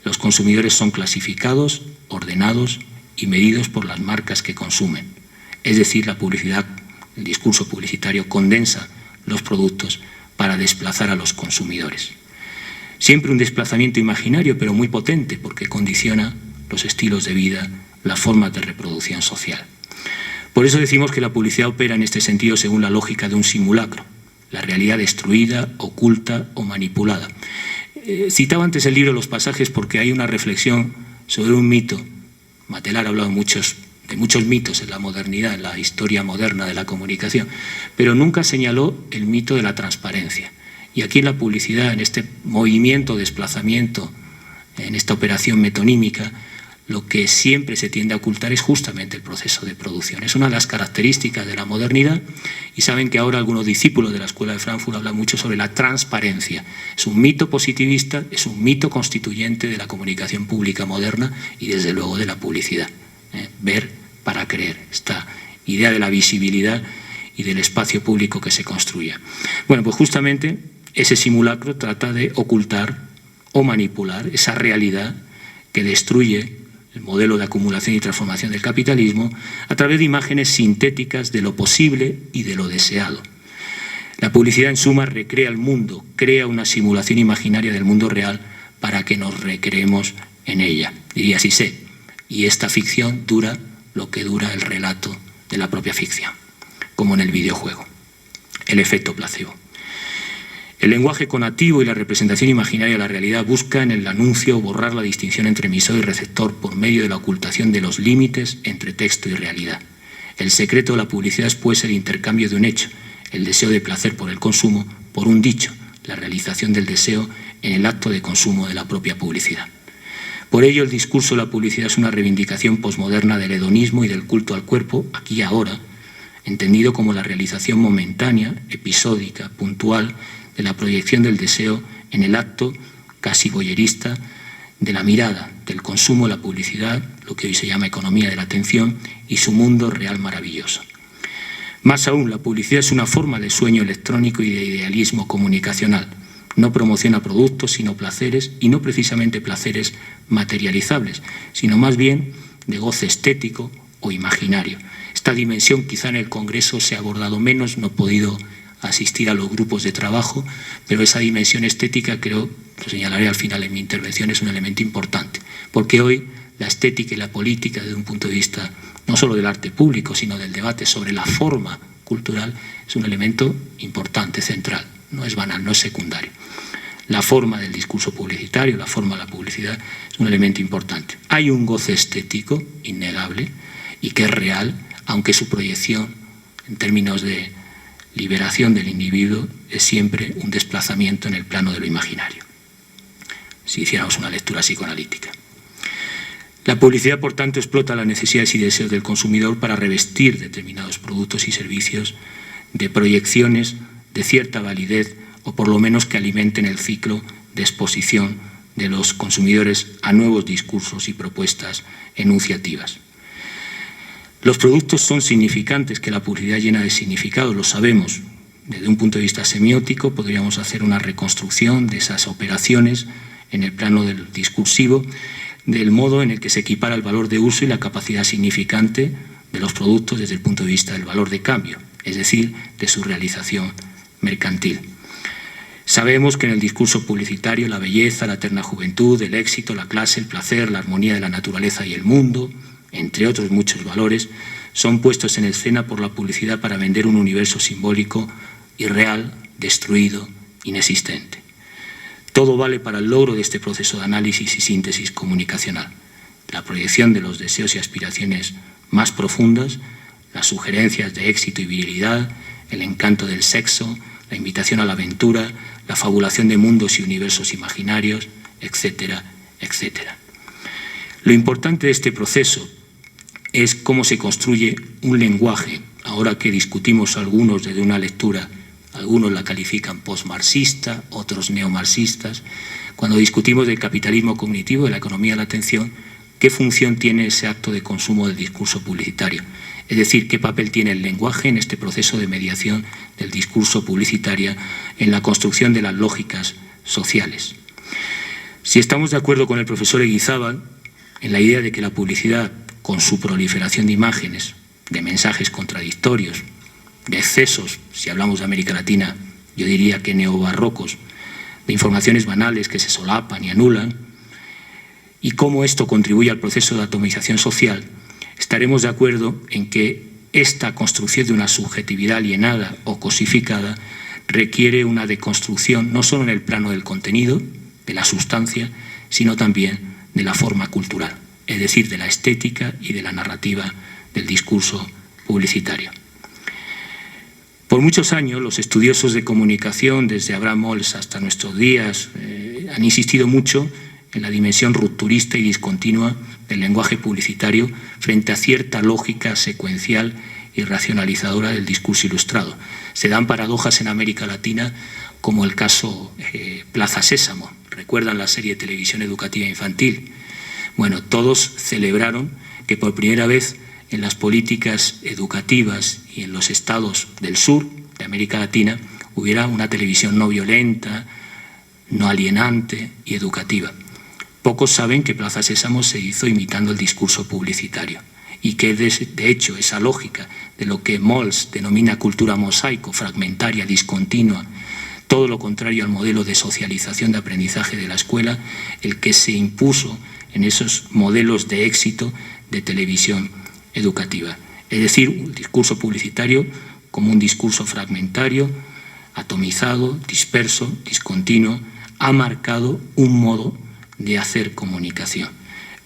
los consumidores son clasificados, ordenados y medidos por las marcas que consumen. Es decir, la publicidad, el discurso publicitario condensa los productos para desplazar a los consumidores. Siempre un desplazamiento imaginario, pero muy potente, porque condiciona los estilos de vida, las formas de reproducción social. Por eso decimos que la publicidad opera en este sentido según la lógica de un simulacro, la realidad destruida, oculta o manipulada. Citaba antes el libro Los pasajes porque hay una reflexión sobre un mito. Matelar ha hablado de muchos mitos en la modernidad, en la historia moderna de la comunicación, pero nunca señaló el mito de la transparencia. Y aquí en la publicidad, en este movimiento, desplazamiento, en esta operación metonímica, lo que siempre se tiende a ocultar es justamente el proceso de producción. Es una de las características de la modernidad y saben que ahora algunos discípulos de la Escuela de Frankfurt hablan mucho sobre la transparencia. Es un mito positivista, es un mito constituyente de la comunicación pública moderna y desde luego de la publicidad. Ver para creer, esta idea de la visibilidad y del espacio público que se construya. Bueno, pues justamente ese simulacro trata de ocultar o manipular esa realidad que destruye el modelo de acumulación y transformación del capitalismo a través de imágenes sintéticas de lo posible y de lo deseado. La publicidad, en suma, recrea el mundo, crea una simulación imaginaria del mundo real para que nos recreemos en ella. Diría Cissé, y esta ficción dura lo que dura el relato de la propia ficción, como en el videojuego. El efecto placebo. El lenguaje conativo y la representación imaginaria de la realidad busca en el anuncio borrar la distinción entre emisor y receptor por medio de la ocultación de los límites entre texto y realidad. El secreto de la publicidad es pues el intercambio de un hecho, el deseo de placer por el consumo, por un dicho, la realización del deseo en el acto de consumo de la propia publicidad. Por ello, el discurso de la publicidad es una reivindicación posmoderna del hedonismo y del culto al cuerpo, aquí y ahora, entendido como la realización momentánea, episódica, puntual, de la proyección del deseo en el acto casi voyerista de la mirada, del consumo de la publicidad, lo que hoy se llama economía de la atención, y su mundo real maravilloso. Más aún, la publicidad es una forma de sueño electrónico y de idealismo comunicacional. No promociona productos, sino placeres, y no precisamente placeres materializables, sino más bien de goce estético o imaginario. Esta dimensión quizá en el Congreso se ha abordado menos, no he podido asistir a los grupos de trabajo, pero esa dimensión estética, creo, lo señalaré al final en mi intervención, es un elemento importante, porque hoy la estética y la política, desde un punto de vista no solo del arte público, sino del debate sobre la forma cultural, es un elemento importante, central, no es banal, no es secundario. La forma del discurso publicitario, la forma de la publicidad, es un elemento importante. Hay un goce estético innegable y que es real, aunque su proyección, en términos de liberación del individuo, es siempre un desplazamiento en el plano de lo imaginario, si hiciéramos una lectura psicoanalítica. La publicidad, por tanto, explota las necesidades y deseos del consumidor para revestir determinados productos y servicios de proyecciones de cierta validez o por lo menos que alimenten el ciclo de exposición de los consumidores a nuevos discursos y propuestas enunciativas. Los productos son significantes, que la publicidad llena de significado, lo sabemos. Desde un punto de vista semiótico podríamos hacer una reconstrucción de esas operaciones en el plano del discursivo, del modo en el que se equipara el valor de uso y la capacidad significante de los productos desde el punto de vista del valor de cambio, es decir, de su realización mercantil. Sabemos que en el discurso publicitario la belleza, la eterna juventud, el éxito, la clase, el placer, la armonía de la naturaleza y el mundo, entre otros muchos valores, son puestos en escena por la publicidad para vender un universo simbólico irreal, destruido, inexistente. Todo vale para el logro de este proceso de análisis y síntesis comunicacional. La proyección de los deseos y aspiraciones más profundas, las sugerencias de éxito y virilidad, el encanto del sexo, la invitación a la aventura, la fabulación de mundos y universos imaginarios, etcétera, etcétera. Lo importante de este proceso es cómo se construye un lenguaje. Ahora que discutimos algunos desde una lectura, algunos la califican postmarxista, otros neomarxistas, cuando discutimos del capitalismo cognitivo, de la economía de la atención, ¿qué función tiene ese acto de consumo del discurso publicitario? Es decir, ¿qué papel tiene el lenguaje en este proceso de mediación del discurso publicitario en la construcción de las lógicas sociales? Si estamos de acuerdo con el profesor Eguizábal en la idea de que la publicidad, con su proliferación de imágenes, de mensajes contradictorios, de excesos, si hablamos de América Latina, yo diría que neobarrocos, de informaciones banales que se solapan y anulan, y cómo esto contribuye al proceso de atomización social, estaremos de acuerdo en que esta construcción de una subjetividad alienada o cosificada requiere una deconstrucción no solo en el plano del contenido, de la sustancia, sino también de la forma cultural, es decir, de la estética y de la narrativa del discurso publicitario. Por muchos años, los estudiosos de comunicación, desde Abraham Olds hasta nuestros días, han insistido mucho en la dimensión rupturista y discontinua del lenguaje publicitario frente a cierta lógica secuencial y racionalizadora del discurso ilustrado. Se dan paradojas en América Latina como el caso Plaza Sésamo. ¿Recuerdan la serie de televisión educativa infantil? Bueno, todos celebraron que por primera vez en las políticas educativas y en los estados del sur de América Latina hubiera una televisión no violenta, no alienante y educativa. Pocos saben que Plaza Sésamo se hizo imitando el discurso publicitario y que de hecho esa lógica de lo que Molls denomina cultura mosaico, fragmentaria, discontinua, todo lo contrario al modelo de socialización de aprendizaje de la escuela, el que se impuso en esos modelos de éxito de televisión educativa. Es decir, un discurso publicitario como un discurso fragmentario, atomizado, disperso, discontinuo, ha marcado un modo de hacer comunicación.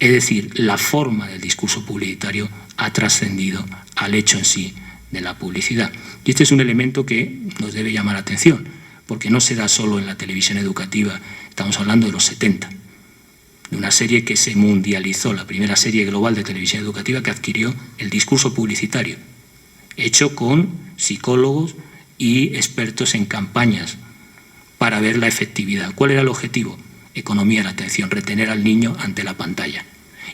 Es decir, la forma del discurso publicitario ha trascendido al hecho en sí de la publicidad. Y este es un elemento que nos debe llamar la atención, porque no se da solo en la televisión educativa, estamos hablando de los 70, de una serie que se mundializó, la primera serie global de televisión educativa que adquirió el discurso publicitario, hecho con psicólogos y expertos en campañas para ver la efectividad. ¿Cuál era el objetivo? Economía de la atención, retener al niño ante la pantalla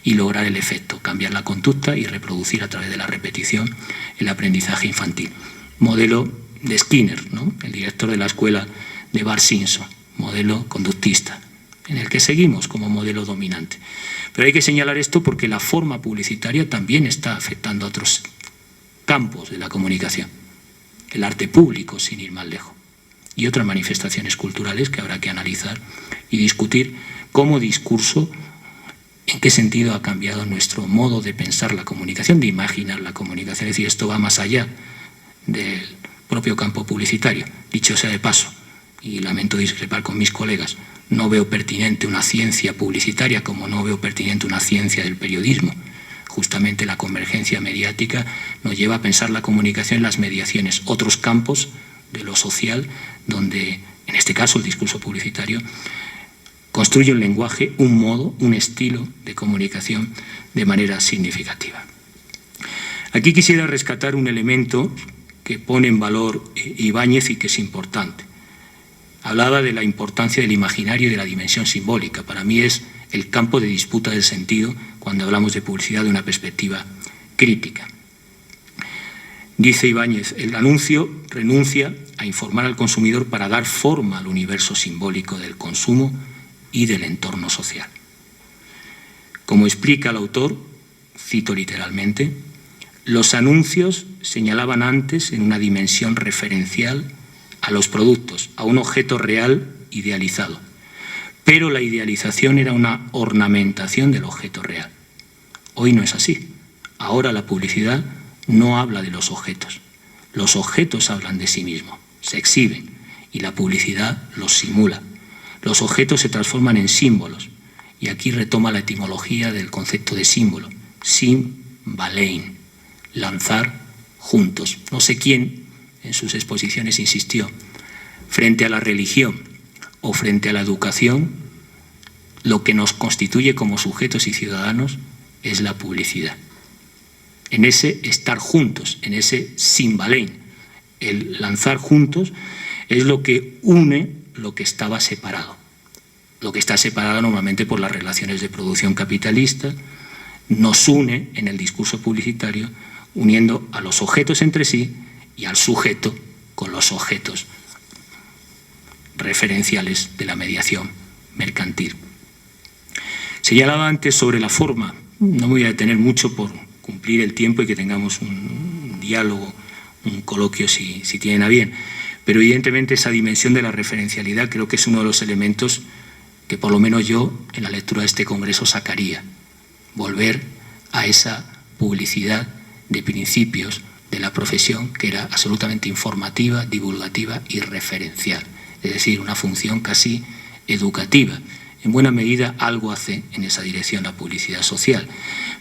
y lograr el efecto, cambiar la conducta y reproducir a través de la repetición el aprendizaje infantil. Modelo de Skinner, ¿no?, el director de la escuela de Bart Simpson, modelo conductista, en el que seguimos como modelo dominante. Pero hay que señalar esto porque la forma publicitaria también está afectando a otros campos de la comunicación, el arte público, sin ir más lejos, y otras manifestaciones culturales que habrá que analizar y discutir como discurso en qué sentido ha cambiado nuestro modo de pensar la comunicación, de imaginar la comunicación. Es decir, esto va más allá del propio campo publicitario. Dicho sea de paso, y lamento discrepar con mis colegas, no veo pertinente una ciencia publicitaria como no veo pertinente una ciencia del periodismo. Justamente la convergencia mediática nos lleva a pensar la comunicación en las mediaciones, otros campos de lo social, donde, en este caso, el discurso publicitario construye un lenguaje, un modo, un estilo de comunicación de manera significativa. Aquí quisiera rescatar un elemento que pone en valor Ibáñez y que es importante. Hablaba de la importancia del imaginario y de la dimensión simbólica. Para mí es el campo de disputa del sentido cuando hablamos de publicidad de una perspectiva crítica. Dice Ibáñez, el anuncio renuncia a informar al consumidor para dar forma al universo simbólico del consumo y del entorno social. Como explica el autor, cito literalmente, los anuncios señalaban antes en una dimensión referencial a los productos, a un objeto real idealizado, pero la idealización era una ornamentación del objeto real. Hoy no es así. Ahora la publicidad no habla de los objetos hablan de sí mismos, se exhiben y la publicidad los simula. Los objetos se transforman en símbolos y aquí retoma la etimología del concepto de símbolo, symbalein, lanzar juntos. No sé quién en sus exposiciones insistió, frente a la religión o frente a la educación, lo que nos constituye como sujetos y ciudadanos es la publicidad. En ese estar juntos, en ese symbalein, el lanzar juntos es lo que une lo que estaba separado. Lo que está separado normalmente por las relaciones de producción capitalista, nos une en el discurso publicitario, uniendo a los objetos entre sí y al sujeto con los objetos referenciales de la mediación mercantil. Señalaba antes sobre la forma, no me voy a detener mucho por cumplir el tiempo y que tengamos un diálogo, un coloquio si tienen a bien, pero evidentemente esa dimensión de la referencialidad creo que es uno de los elementos que por lo menos yo en la lectura de este congreso sacaría, volver a esa publicidad de principios de la profesión que era absolutamente informativa, divulgativa y referencial, es decir, una función casi educativa. En buena medida algo hace en esa dirección la publicidad social,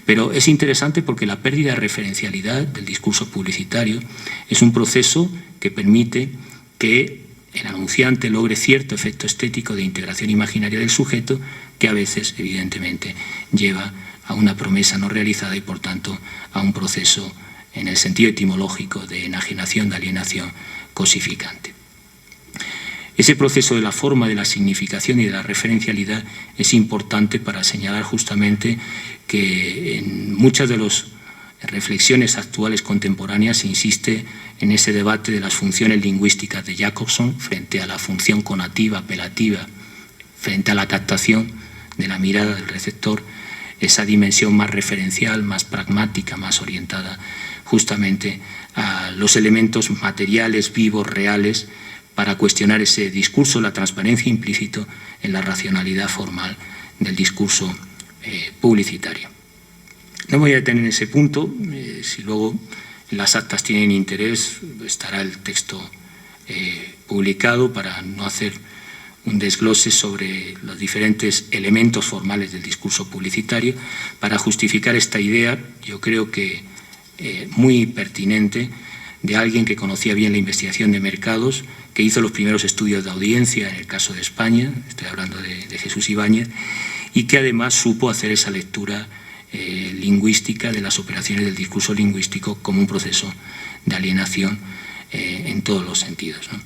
pero es interesante porque la pérdida de referencialidad del discurso publicitario es un proceso que permite que el anunciante logre cierto efecto estético de integración imaginaria del sujeto que a veces, evidentemente, lleva a una promesa no realizada y, por tanto, a un proceso en el sentido etimológico de enajenación, de alienación cosificante. Ese proceso de la forma, de la significación y de la referencialidad es importante para señalar justamente que en muchas de las reflexiones actuales contemporáneas se insiste en ese debate de las funciones lingüísticas de Jacobson frente a la función conativa, apelativa, frente a la captación de la mirada del receptor, esa dimensión más referencial, más pragmática, más orientada justamente a los elementos materiales, vivos, reales, para cuestionar ese discurso, la transparencia implícito en la racionalidad formal del discurso publicitario. No me voy a detener en ese punto, si luego las actas tienen interés, estará el texto publicado para no hacer un desglose sobre los diferentes elementos formales del discurso publicitario. Para justificar esta idea, yo creo que muy pertinente, de alguien que conocía bien la investigación de mercados, que hizo los primeros estudios de audiencia en el caso de España, estoy hablando de Jesús Ibáñez, y que además supo hacer esa lectura lingüística de las operaciones del discurso lingüístico como un proceso de alienación en todos los sentidos, ¿no?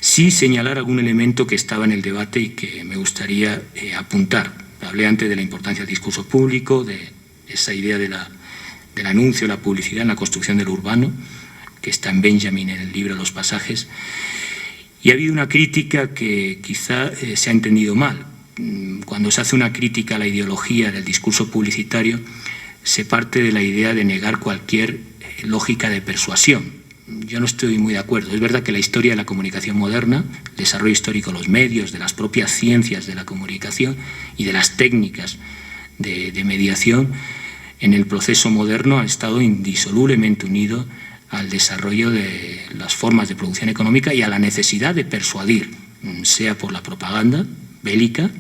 Sí señalar algún elemento que estaba en el debate y que me gustaría apuntar. Hablé antes de la importancia del discurso público, de esa idea del anuncio, la publicidad en la construcción del urbano, que está en Benjamin en el libro Los pasajes, y ha habido una crítica que quizá se ha entendido mal. Cuando se hace una crítica a la ideología del discurso publicitario, se parte de la idea de negar cualquier lógica de persuasión. Yo no estoy muy de acuerdo. Es verdad que la historia de la comunicación moderna, el desarrollo histórico de los medios, de las propias ciencias de la comunicación y de las técnicas de mediación, en el proceso moderno ha estado indisolublemente unido al desarrollo de las formas de producción económica y a la necesidad de persuadir, sea por la propaganda bélica,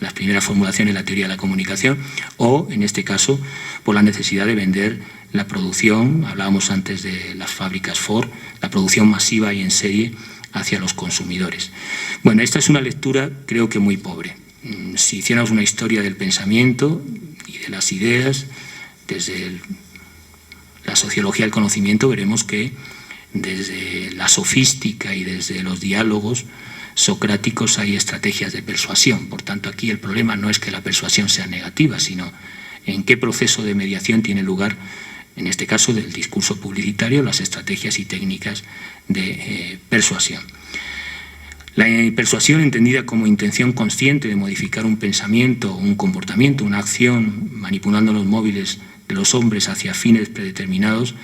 las primeras formulaciones de la teoría de la comunicación, o, en este caso, por la necesidad de vender la producción, hablábamos antes de las fábricas Ford, la producción masiva y en serie hacia los consumidores. Bueno, esta es una lectura creo que muy pobre. Si hiciéramos una historia del pensamiento y de las ideas, desde la sociología del conocimiento, veremos que desde la sofística y desde los diálogos socráticos hay estrategias de persuasión. Por tanto, aquí el problema no es que la persuasión sea negativa, sino en qué proceso de mediación tiene lugar, en este caso del discurso publicitario, las estrategias y técnicas de persuasión. La persuasión, entendida como intención consciente de modificar un pensamiento, un comportamiento, una acción, manipulando los móviles de los hombres hacia fines predeterminados,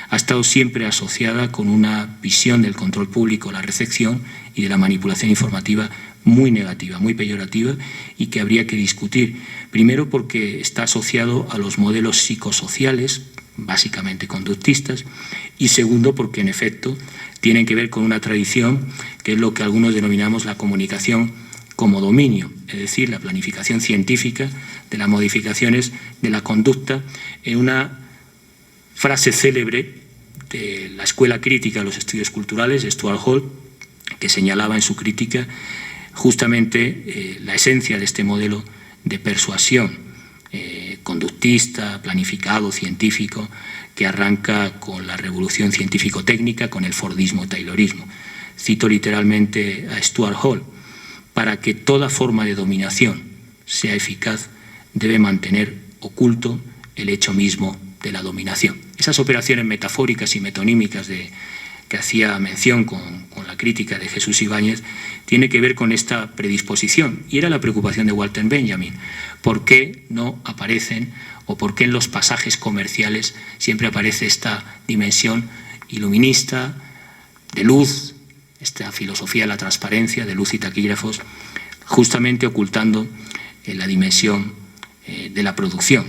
ha estado siempre asociada con una visión del control público, la recepción y de la manipulación informativa muy negativa, muy peyorativa, y que habría que discutir. Primero porque está asociado a los modelos psicosociales, básicamente conductistas, y segundo porque en efecto tienen que ver con una tradición que es lo que algunos denominamos la comunicación como dominio, es decir, la planificación científica de las modificaciones de la conducta, en una frase célebre de la escuela crítica de los estudios culturales, Stuart Hall, que señalaba en su crítica justamente la esencia de este modelo de persuasión conductista, planificado, científico, que arranca con la revolución científico-técnica, con el fordismo-taylorismo. Cito literalmente a Stuart Hall: para que toda forma de dominación sea eficaz, debe mantener oculto el hecho mismo de la dominación. Esas operaciones metafóricas y metonímicas que hacía mención con la crítica de Jesús Ibáñez tiene que ver con esta predisposición, y era la preocupación de Walter Benjamin. ¿Por qué no aparecen, o por qué en los pasajes comerciales siempre aparece esta dimensión iluminista, de luz, esta filosofía de la transparencia, de luz y taquígrafos, justamente ocultando la dimensión de la producción,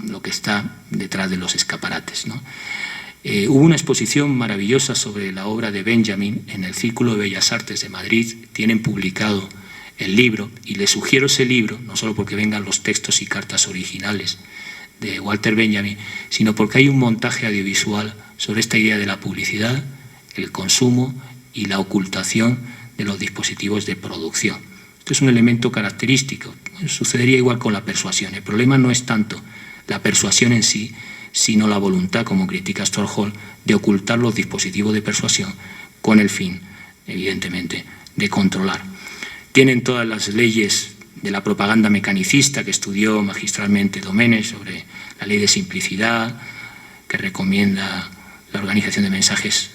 lo que está detrás de los escaparates, ¿no? Hubo una exposición maravillosa sobre la obra de Benjamin en el Círculo de Bellas Artes de Madrid. Tienen publicado el libro, y les sugiero ese libro, no solo porque vengan los textos y cartas originales de Walter Benjamin, sino porque hay un montaje audiovisual sobre esta idea de la publicidad, el consumo y la ocultación de los dispositivos de producción. Esto es un elemento característico. Sucedería igual con la persuasión. El problema no es tanto la persuasión en sí, sino la voluntad, como critica Stuart Hall, de ocultar los dispositivos de persuasión con el fin, evidentemente, de controlar. Tienen todas las leyes de la propaganda mecanicista que estudió magistralmente Domenech sobre la ley de simplicidad, que recomienda la organización de mensajes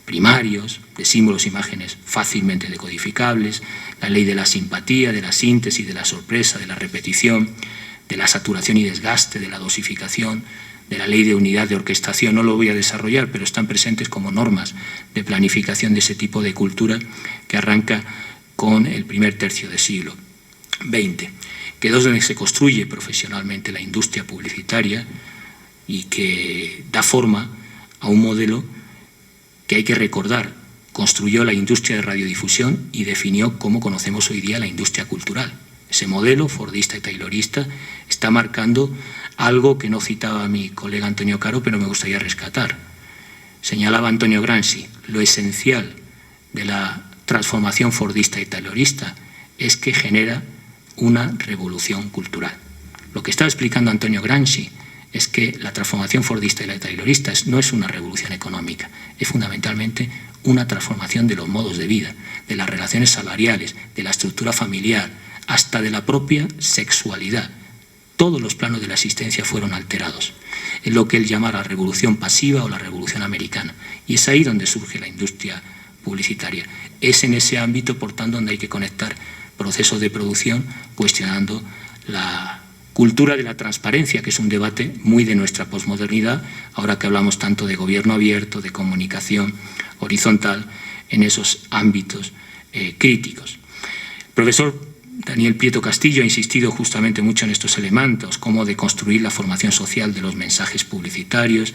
primarios, de símbolos e imágenes fácilmente decodificables, la ley de la simpatía, de la síntesis, de la sorpresa, de la repetición, de la saturación y desgaste, de la dosificación, de la ley de unidad de orquestación. No lo voy a desarrollar, pero están presentes como normas de planificación de ese tipo de cultura que arranca con el primer tercio del siglo XX, que es donde se construye profesionalmente la industria publicitaria y que da forma a un modelo que hay que recordar. Construyó la industria de radiodifusión y definió cómo conocemos hoy día la industria cultural. Ese modelo fordista y taylorista está marcando algo que no citaba mi colega Antonio Caro, pero me gustaría rescatar. Señalaba Antonio Gramsci, lo esencial de la transformación fordista y taylorista es que genera una revolución cultural. Lo que estaba explicando Antonio Gramsci es que la transformación fordista y la taylorista no es una revolución económica, es fundamentalmente una transformación de los modos de vida, de las relaciones salariales, de la estructura familiar, hasta de la propia sexualidad. Todos los planos de la existencia fueron alterados. Es lo que él llama la revolución pasiva o la revolución americana. Y es ahí donde surge la industria publicitaria. Es en ese ámbito, por tanto, donde hay que conectar procesos de producción cuestionando la cultura de la transparencia, que es un debate muy de nuestra posmodernidad, ahora que hablamos tanto de gobierno abierto, de comunicación horizontal, en esos ámbitos críticos. El profesor Daniel Prieto Castillo ha insistido justamente mucho en estos elementos, cómo deconstruir la formación social de los mensajes publicitarios,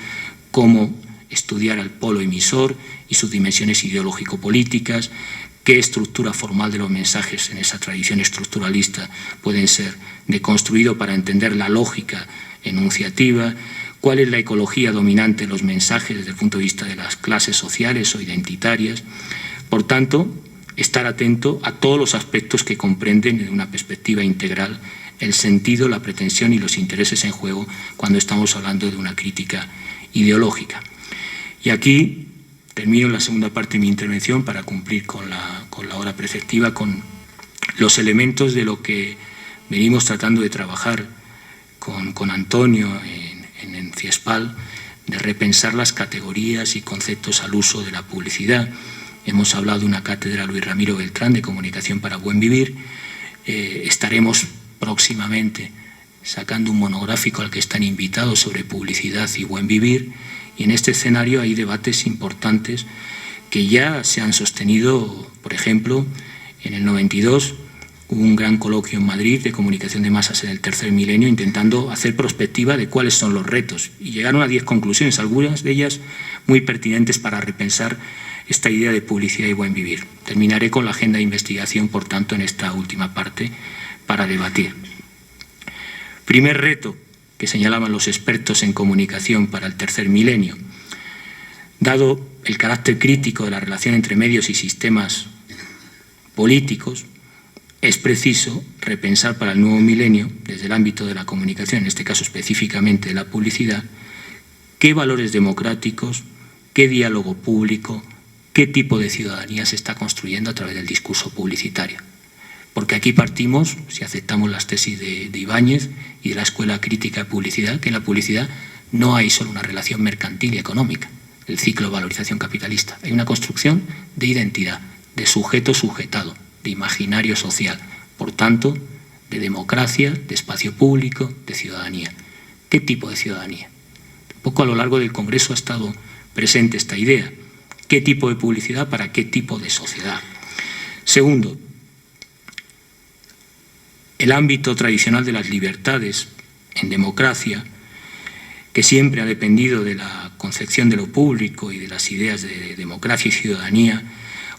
cómo estudiar al polo emisor y sus dimensiones ideológico-políticas, qué estructura formal de los mensajes en esa tradición estructuralista pueden ser deconstruidos para entender la lógica enunciativa, cuál es la ecología dominante de los mensajes desde el punto de vista de las clases sociales o identitarias. Por tanto, estar atento a todos los aspectos que comprenden desde una perspectiva integral el sentido, la pretensión y los intereses en juego cuando estamos hablando de una crítica ideológica. Y aquí termino la segunda parte de mi intervención para cumplir con la hora preceptiva, con los elementos de lo que venimos tratando de trabajar con Antonio en Fiespal, de repensar las categorías y conceptos al uso de la publicidad. Hemos hablado de una cátedra Luis Ramiro Beltrán de Comunicación para Buen Vivir. Estaremos próximamente sacando un monográfico al que están invitados sobre publicidad y buen vivir. Y en este escenario hay debates importantes que ya se han sostenido. Por ejemplo, en el 92 hubo un gran coloquio en Madrid de comunicación de masas en el tercer milenio intentando hacer prospectiva de cuáles son los retos. Y llegaron a 10 conclusiones, algunas de ellas muy pertinentes para repensar esta idea de publicidad y buen vivir. Terminaré con la agenda de investigación, por tanto, en esta última parte para debatir. Primer reto que señalaban los expertos en comunicación para el tercer milenio. Dado el carácter crítico de la relación entre medios y sistemas políticos, es preciso repensar para el nuevo milenio, desde el ámbito de la comunicación, en este caso específicamente de la publicidad, qué valores democráticos, qué diálogo público, qué tipo de ciudadanía se está construyendo a través del discurso publicitario. Porque aquí partimos, si aceptamos las tesis de Ibáñez y de la Escuela Crítica de Publicidad, que en la publicidad no hay solo una relación mercantil y económica, el ciclo de valorización capitalista. Hay una construcción de identidad, de sujeto sujetado, de imaginario social, por tanto, de democracia, de espacio público, de ciudadanía. ¿Qué tipo de ciudadanía? Un poco a lo largo del Congreso ha estado presente esta idea. ¿Qué tipo de publicidad para qué tipo de sociedad? Segundo, el ámbito tradicional de las libertades en democracia, que siempre ha dependido de la concepción de lo público y de las ideas de democracia y ciudadanía,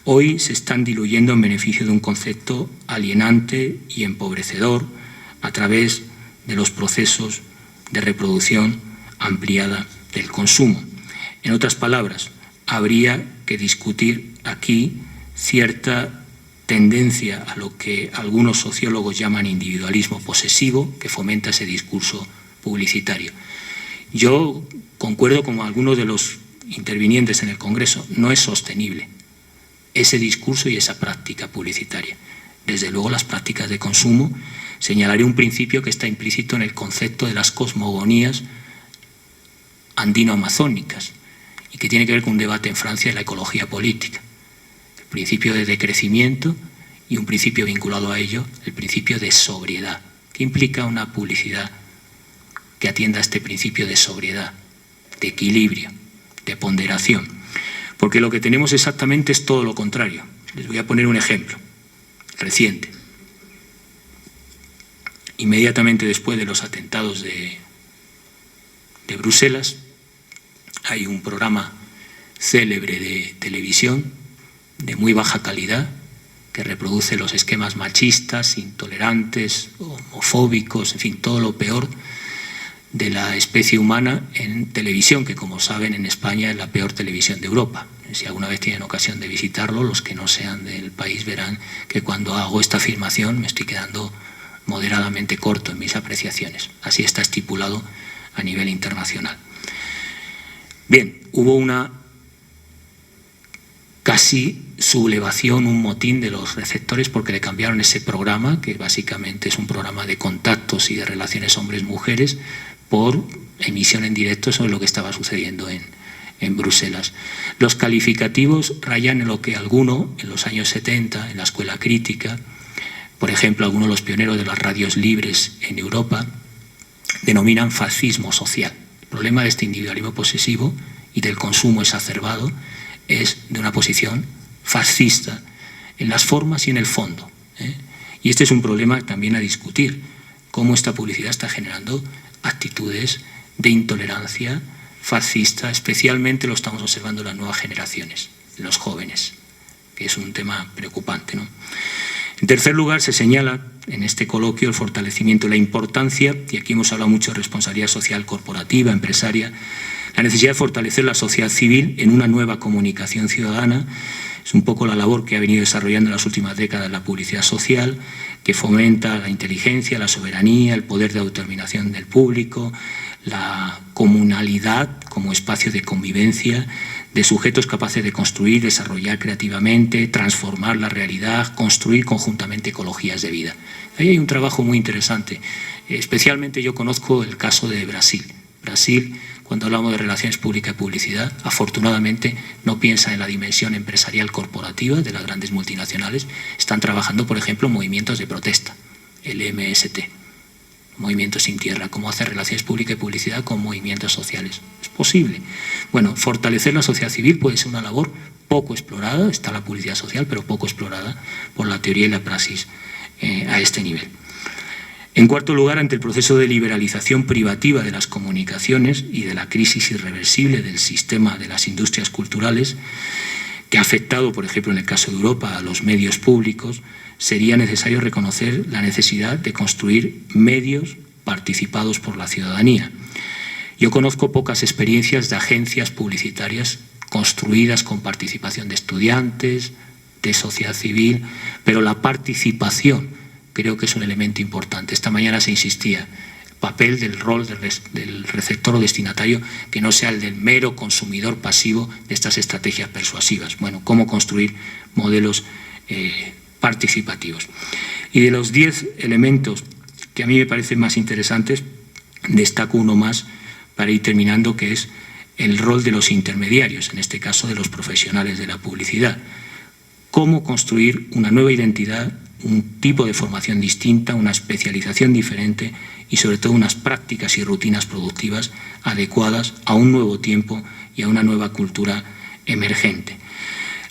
hoy se están diluyendo en beneficio de un concepto alienante y empobrecedor a través de los procesos de reproducción ampliada del consumo. En otras palabras, habría que discutir aquí cierta tendencia a lo que algunos sociólogos llaman individualismo posesivo, que fomenta ese discurso publicitario. Yo concuerdo con algunos de los intervinientes en el Congreso, no es sostenible ese discurso y esa práctica publicitaria. Desde luego las prácticas de consumo, señalaré un principio que está implícito en el concepto de las cosmogonías andino-amazónicas y que tiene que ver con un debate en Francia de la ecología política. El principio de decrecimiento y un principio vinculado a ello, el principio de sobriedad, que que implica una publicidad que atienda a este principio de sobriedad, de equilibrio, de ponderación. Porque lo que tenemos exactamente es todo lo contrario. Les voy a poner un ejemplo reciente. Inmediatamente después de los atentados de Bruselas, hay un programa célebre de televisión de muy baja calidad que reproduce los esquemas machistas, intolerantes, homofóbicos, en fin, todo lo peor de la especie humana en televisión, que como saben en España es la peor televisión de Europa. Si alguna vez tienen ocasión de visitarlo, los que no sean del país verán que cuando hago esta afirmación me estoy quedando moderadamente corto en mis apreciaciones. Así está estipulado a nivel internacional. Bien, hubo una casi sublevación, un motín de los receptores porque le cambiaron ese programa, que básicamente es un programa de contactos y de relaciones hombres-mujeres, por emisión en directo sobre lo que estaba sucediendo en Bruselas. Los calificativos rayan en lo que alguno, en los años 70, en la escuela crítica, por ejemplo, algunos de los pioneros de las radios libres en Europa, denominan fascismo social. El problema de este individualismo posesivo y del consumo exacerbado es de una posición fascista en las formas y en el fondo. Y este es un problema también a discutir, cómo esta publicidad está generando actitudes de intolerancia fascista, especialmente lo estamos observando en las nuevas generaciones, en los jóvenes, que es un tema preocupante, ¿no? En tercer lugar, se señala en este coloquio el fortalecimiento de la importancia, y aquí hemos hablado mucho de responsabilidad social corporativa, empresaria, la necesidad de fortalecer la sociedad civil en una nueva comunicación ciudadana. Es un poco la labor que ha venido desarrollando en las últimas décadas la publicidad social, que fomenta la inteligencia, la soberanía, el poder de autodeterminación del público, la comunalidad como espacio de convivencia, de sujetos capaces de construir, desarrollar creativamente, transformar la realidad, construir conjuntamente ecologías de vida. Ahí hay un trabajo muy interesante. Especialmente yo conozco el caso de Brasil. Brasil, cuando hablamos de relaciones públicas y publicidad, afortunadamente no piensa en la dimensión empresarial corporativa de las grandes multinacionales. Están trabajando, por ejemplo, en movimientos de protesta, el MST, Movimiento Sin Tierra, cómo hacer relaciones públicas y publicidad con movimientos sociales. Es posible. Bueno, fortalecer la sociedad civil puede ser una labor poco explorada, está la publicidad social, pero poco explorada por la teoría y la praxis a este nivel. En cuarto lugar, ante el proceso de liberalización privativa de las comunicaciones y de la crisis irreversible del sistema de las industrias culturales, que ha afectado, por ejemplo, en el caso de Europa, a los medios públicos, sería necesario reconocer la necesidad de construir medios participados por la ciudadanía. Yo conozco pocas experiencias de agencias publicitarias construidas con participación de estudiantes, de sociedad civil, pero la participación creo que es un elemento importante. Esta mañana se insistía, el papel del rol del receptor o destinatario, que no sea el del mero consumidor pasivo de estas estrategias persuasivas. Bueno, cómo construir modelos participativos. Y de los 10 elementos que a mí me parecen más interesantes, destaco uno más para ir terminando, que es el rol de los intermediarios, en este caso de los profesionales de la publicidad. Cómo construir una nueva identidad, un tipo de formación distinta, una especialización diferente y sobre todo unas prácticas y rutinas productivas adecuadas a un nuevo tiempo y a una nueva cultura emergente.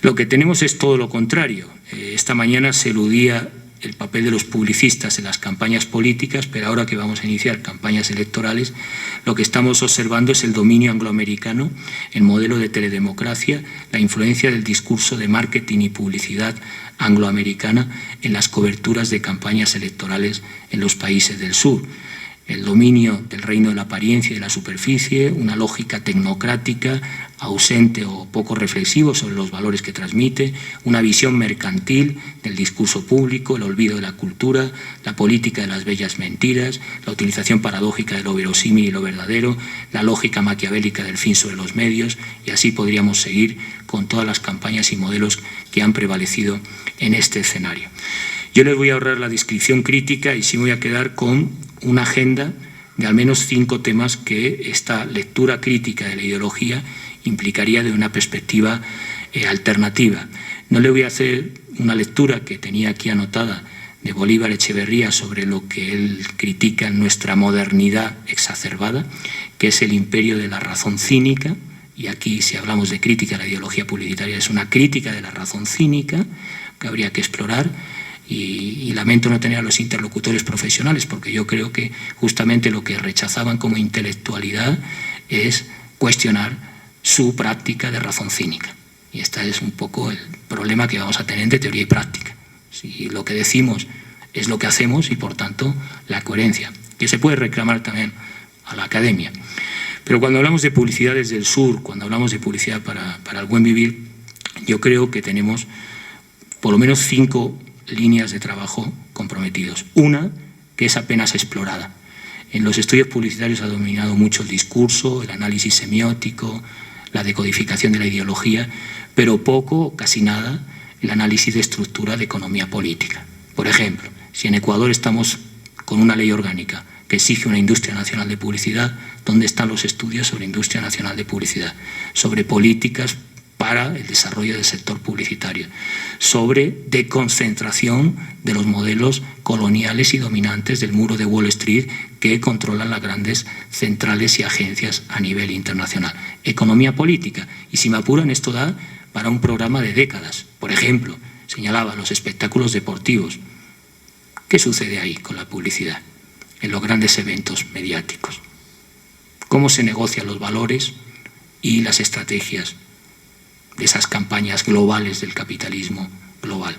Lo que tenemos es todo lo contrario. Esta mañana se eludía el papel de los publicistas en las campañas políticas, pero ahora que vamos a iniciar campañas electorales, lo que estamos observando es el dominio angloamericano, el modelo de teledemocracia, la influencia del discurso de marketing y publicidad angloamericana en las coberturas de campañas electorales en los países del sur. El dominio del reino de la apariencia y de la superficie, una lógica tecnocrática, ausente o poco reflexivo sobre los valores que transmite, una visión mercantil del discurso público, el olvido de la cultura, la política de las bellas mentiras, la utilización paradójica de lo verosímil y lo verdadero, la lógica maquiavélica del fin sobre los medios, y así podríamos seguir con todas las campañas y modelos que han prevalecido en este escenario. Yo les voy a ahorrar la descripción crítica y sí voy a quedar con una agenda de al menos 5 temas que esta lectura crítica de la ideología implicaría de una perspectiva alternativa. No le voy a hacer una lectura que tenía aquí anotada de Bolívar Echeverría sobre lo que él critica en nuestra modernidad exacerbada, que es el imperio de la razón cínica, y aquí si hablamos de crítica a la ideología publicitaria es una crítica de la razón cínica que habría que explorar, y lamento no tener a los interlocutores profesionales porque yo creo que justamente lo que rechazaban como intelectualidad es cuestionar su práctica de razón cínica, y este es un poco el problema que vamos a tener entre teoría y práctica. Si lo que decimos es lo que hacemos y, por tanto, la coherencia, que se puede reclamar también a la academia. Pero cuando hablamos de publicidad desde el sur, cuando hablamos de publicidad para el buen vivir, yo creo que tenemos por lo menos 5 líneas de trabajo comprometidos. Una, que es apenas explorada. En los estudios publicitarios ha dominado mucho el discurso, el análisis semiótico, la decodificación de la ideología, pero poco, casi nada, el análisis de estructura de economía política. Por ejemplo, si en Ecuador estamos con una ley orgánica que exige una industria nacional de publicidad, ¿dónde están los estudios sobre industria nacional de publicidad? Sobre políticas para el desarrollo del sector publicitario, sobre deconcentración de los modelos coloniales y dominantes del muro de Wall Street que controlan las grandes centrales y agencias a nivel internacional. Economía política. Y si me apuran, esto da para un programa de décadas. Por ejemplo, señalaba los espectáculos deportivos. ¿Qué sucede ahí con la publicidad en los grandes eventos mediáticos? ¿Cómo se negocian los valores y las estrategias de esas campañas globales del capitalismo global?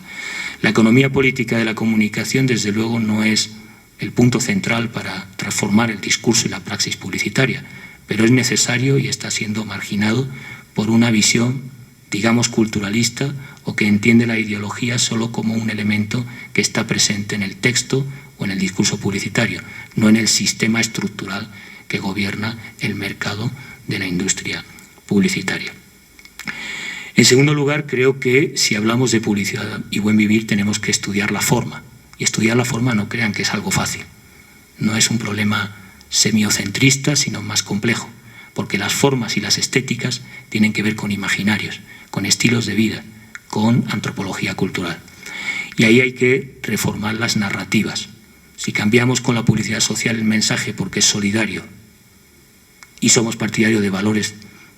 La economía política de la comunicación, desde luego, no es el punto central para transformar el discurso y la praxis publicitaria, pero es necesario y está siendo marginado por una visión, digamos, culturalista, o que entiende la ideología solo como un elemento que está presente en el texto o en el discurso publicitario, no en el sistema estructural que gobierna el mercado de la industria publicitaria. En segundo lugar, creo que si hablamos de publicidad y buen vivir tenemos que estudiar la forma. Y estudiar la forma, no crean que es algo fácil. No es un problema semiocentrista, sino más complejo, porque las formas y las estéticas tienen que ver con imaginarios, con estilos de vida, con antropología cultural. Y ahí hay que reformar las narrativas. Si cambiamos con la publicidad social el mensaje porque es solidario y somos partidarios de valores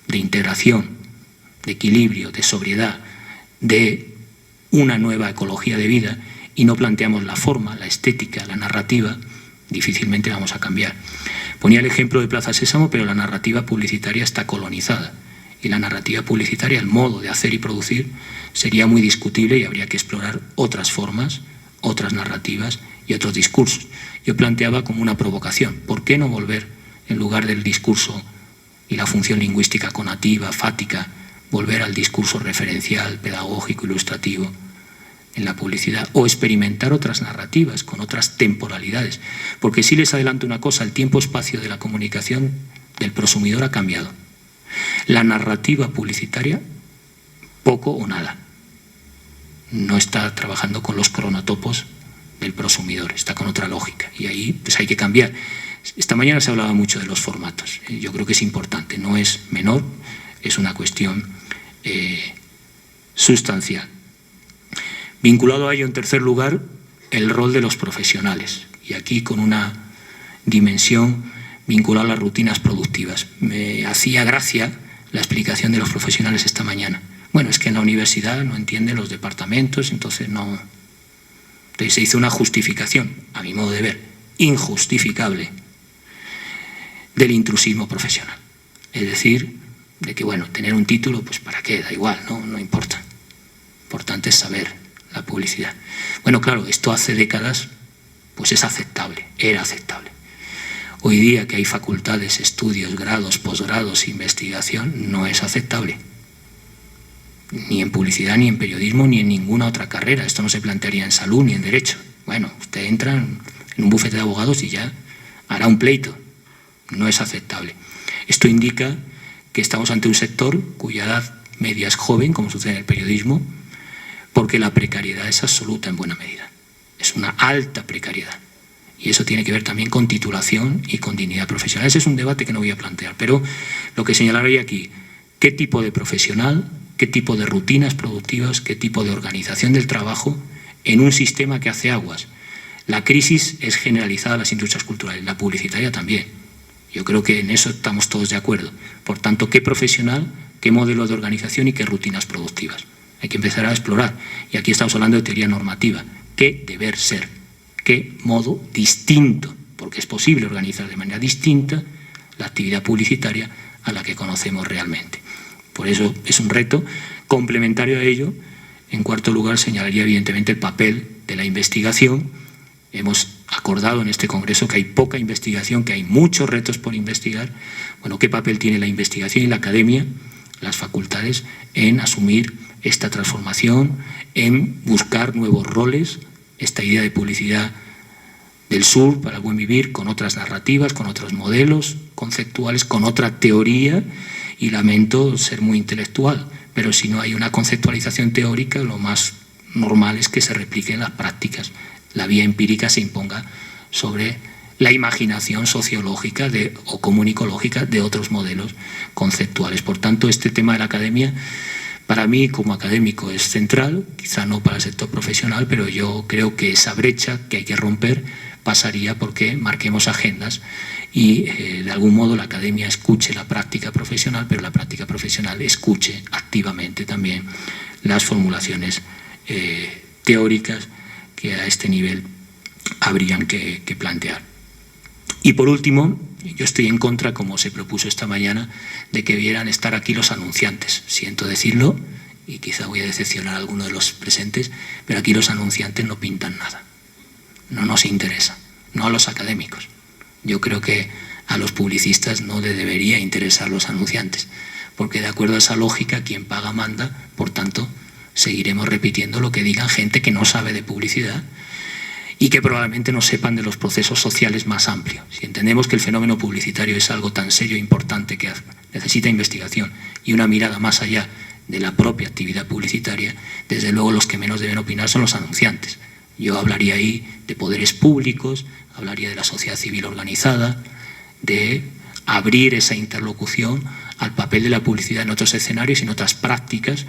de integración, de equilibrio, de sobriedad, de una nueva ecología de vida, y no planteamos la forma, la estética, la narrativa, difícilmente vamos a cambiar. Ponía el ejemplo de Plaza Sésamo, pero la narrativa publicitaria está colonizada. Y la narrativa publicitaria, el modo de hacer y producir, sería muy discutible y habría que explorar otras formas, otras narrativas y otros discursos. Yo planteaba como una provocación, ¿por qué no volver, en lugar del discurso y la función lingüística conativa, fática, volver al discurso referencial, pedagógico, ilustrativo en la publicidad, o experimentar otras narrativas con otras temporalidades? Porque sí les adelanto una cosa, el tiempo-espacio de la comunicación del prosumidor ha cambiado. La narrativa publicitaria, poco o nada. No está trabajando con los cronotopos del prosumidor, está con otra lógica, y ahí pues hay que cambiar. Esta mañana se hablaba mucho de los formatos, yo creo que es importante, no es menor, es una cuestión sustancial. Vinculado a ello, en tercer lugar, el rol de los profesionales, y aquí con una dimensión vinculada a las rutinas productivas. Me hacía gracia la explicación de los profesionales esta mañana. Bueno, es que en la universidad no entienden los departamentos, entonces no. Entonces se hizo una justificación, a mi modo de ver, injustificable, del intrusismo profesional. Es decir, de que, bueno, tener un título, pues ¿para qué? Da igual, no importa. Lo importante es saber la publicidad. Bueno, claro, esto hace décadas, pues es aceptable, era aceptable. Hoy día que hay facultades, estudios, grados, posgrados, investigación, no es aceptable. Ni en publicidad, ni en periodismo, ni en ninguna otra carrera. Esto no se plantearía en salud ni en derecho. Bueno, usted entra en un bufete de abogados y ya hará un pleito. No es aceptable. Esto indica que estamos ante un sector cuya edad media es joven, como sucede en el periodismo, porque la precariedad es absoluta en buena medida. Es una alta precariedad. Y eso tiene que ver también con titulación y con dignidad profesional. Ese es un debate que no voy a plantear, pero lo que señalaría aquí, ¿qué tipo de profesional, qué tipo de rutinas productivas, qué tipo de organización del trabajo en un sistema que hace aguas. La crisis es generalizada a las industrias culturales, la publicitaria también. Yo creo que en eso estamos todos de acuerdo. Por tanto, ¿qué profesional, qué modelo de organización y qué rutinas productivas? Hay que empezar a explorar. Y aquí estamos hablando de teoría normativa. ¿Qué deber ser? ¿Qué modo distinto? Porque es posible organizar de manera distinta la actividad publicitaria a la que conocemos realmente. Por eso es un reto. Complementario a ello, en cuarto lugar, señalaría evidentemente el papel de la investigación. Hemos acordado en este Congreso que hay poca investigación, que hay muchos retos por investigar. Bueno, ¿qué papel tiene la investigación y la academia, las facultades, en asumir esta transformación, en buscar nuevos roles, esta idea de publicidad del sur para el buen vivir, con otras narrativas, con otros modelos conceptuales, con otra teoría? Y lamento ser muy intelectual, pero si no hay una conceptualización teórica, lo más normal es que se repliquen las prácticas. La vía empírica se imponga sobre la imaginación sociológica o comunicológica de otros modelos conceptuales. Por tanto, este tema de la academia, para mí como académico, es central, quizá no para el sector profesional, pero yo creo que esa brecha que hay que romper pasaría porque marquemos agendas y de algún modo la academia escuche la práctica profesional, pero la práctica profesional escuche activamente también las formulaciones teóricas que a este nivel habrían que plantear. Y por último, yo estoy en contra, como se propuso esta mañana, de que vieran estar aquí los anunciantes. Siento decirlo, y quizá voy a decepcionar a alguno de los presentes, pero aquí los anunciantes no pintan nada. No nos interesa, no a los académicos. Yo creo que a los publicistas no le debería interesar los anunciantes, porque de acuerdo a esa lógica, quien paga manda, por tanto, seguiremos repitiendo lo que digan gente que no sabe de publicidad y que probablemente no sepan de los procesos sociales más amplios. Si entendemos que el fenómeno publicitario es algo tan serio e importante que necesita investigación y una mirada más allá de la propia actividad publicitaria, desde luego los que menos deben opinar son los anunciantes. Yo hablaría ahí de poderes públicos, hablaría de la sociedad civil organizada, de abrir esa interlocución al papel de la publicidad en otros escenarios y en otras prácticas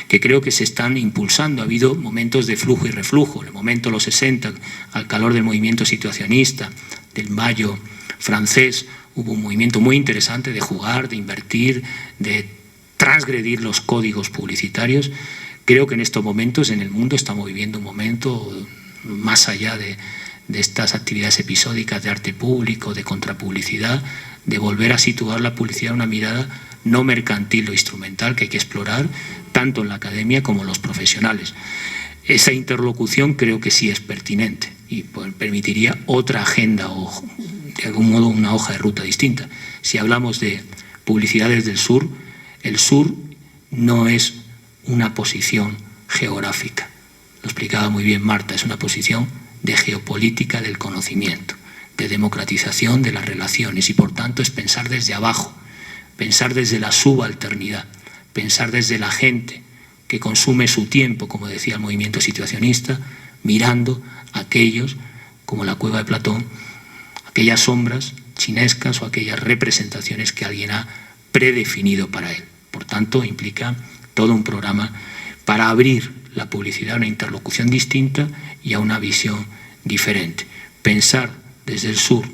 que creo que se están impulsando. Ha habido momentos de flujo y reflujo. En el momento de los 60, al calor del movimiento situacionista, del Mayo francés, hubo un movimiento muy interesante de jugar, de invertir, de transgredir los códigos publicitarios. Creo que en estos momentos en el mundo estamos viviendo un momento más allá de estas actividades episódicas de arte público, de contrapublicidad, de volver a situar la publicidad en una mirada no mercantil o instrumental que hay que explorar tanto en la academia como en los profesionales. Esa interlocución creo que sí es pertinente y permitiría otra agenda o de algún modo una hoja de ruta distinta. Si hablamos de publicidades del sur, el sur no es una posición geográfica. Lo explicaba muy bien Marta, es una posición de geopolítica del conocimiento, de democratización de las relaciones y por tanto es pensar desde abajo, pensar desde la subalternidad, pensar desde la gente que consume su tiempo, como decía el movimiento situacionista, mirando a aquellos, como la cueva de Platón, aquellas sombras chinescas o aquellas representaciones que alguien ha predefinido para él. Por tanto, implica todo un programa para abrir la publicidad a una interlocución distinta y a una visión diferente. Pensar desde el sur,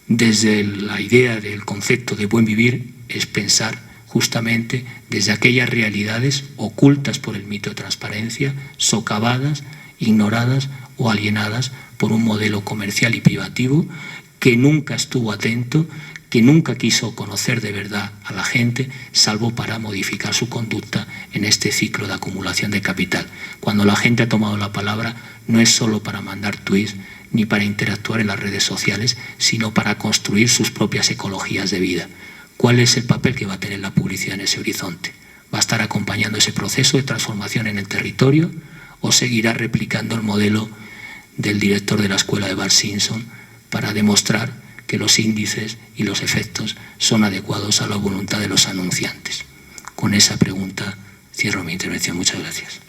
desde la idea del concepto de buen vivir, es pensar justamente desde aquellas realidades ocultas por el mito de transparencia, socavadas, ignoradas o alienadas por un modelo comercial y privativo que nunca estuvo atento, que nunca quiso conocer de verdad a la gente, salvo para modificar su conducta en este ciclo de acumulación de capital. Cuando la gente ha tomado la palabra, no es solo para mandar tweets ni para interactuar en las redes sociales, sino para construir sus propias ecologías de vida. ¿Cuál es el papel que va a tener la publicidad en ese horizonte? ¿Va a estar acompañando ese proceso de transformación en el territorio o seguirá replicando el modelo del director de la escuela de Bart Simpson para demostrar que los índices y los efectos son adecuados a la voluntad de los anunciantes? Con esa pregunta cierro mi intervención. Muchas gracias.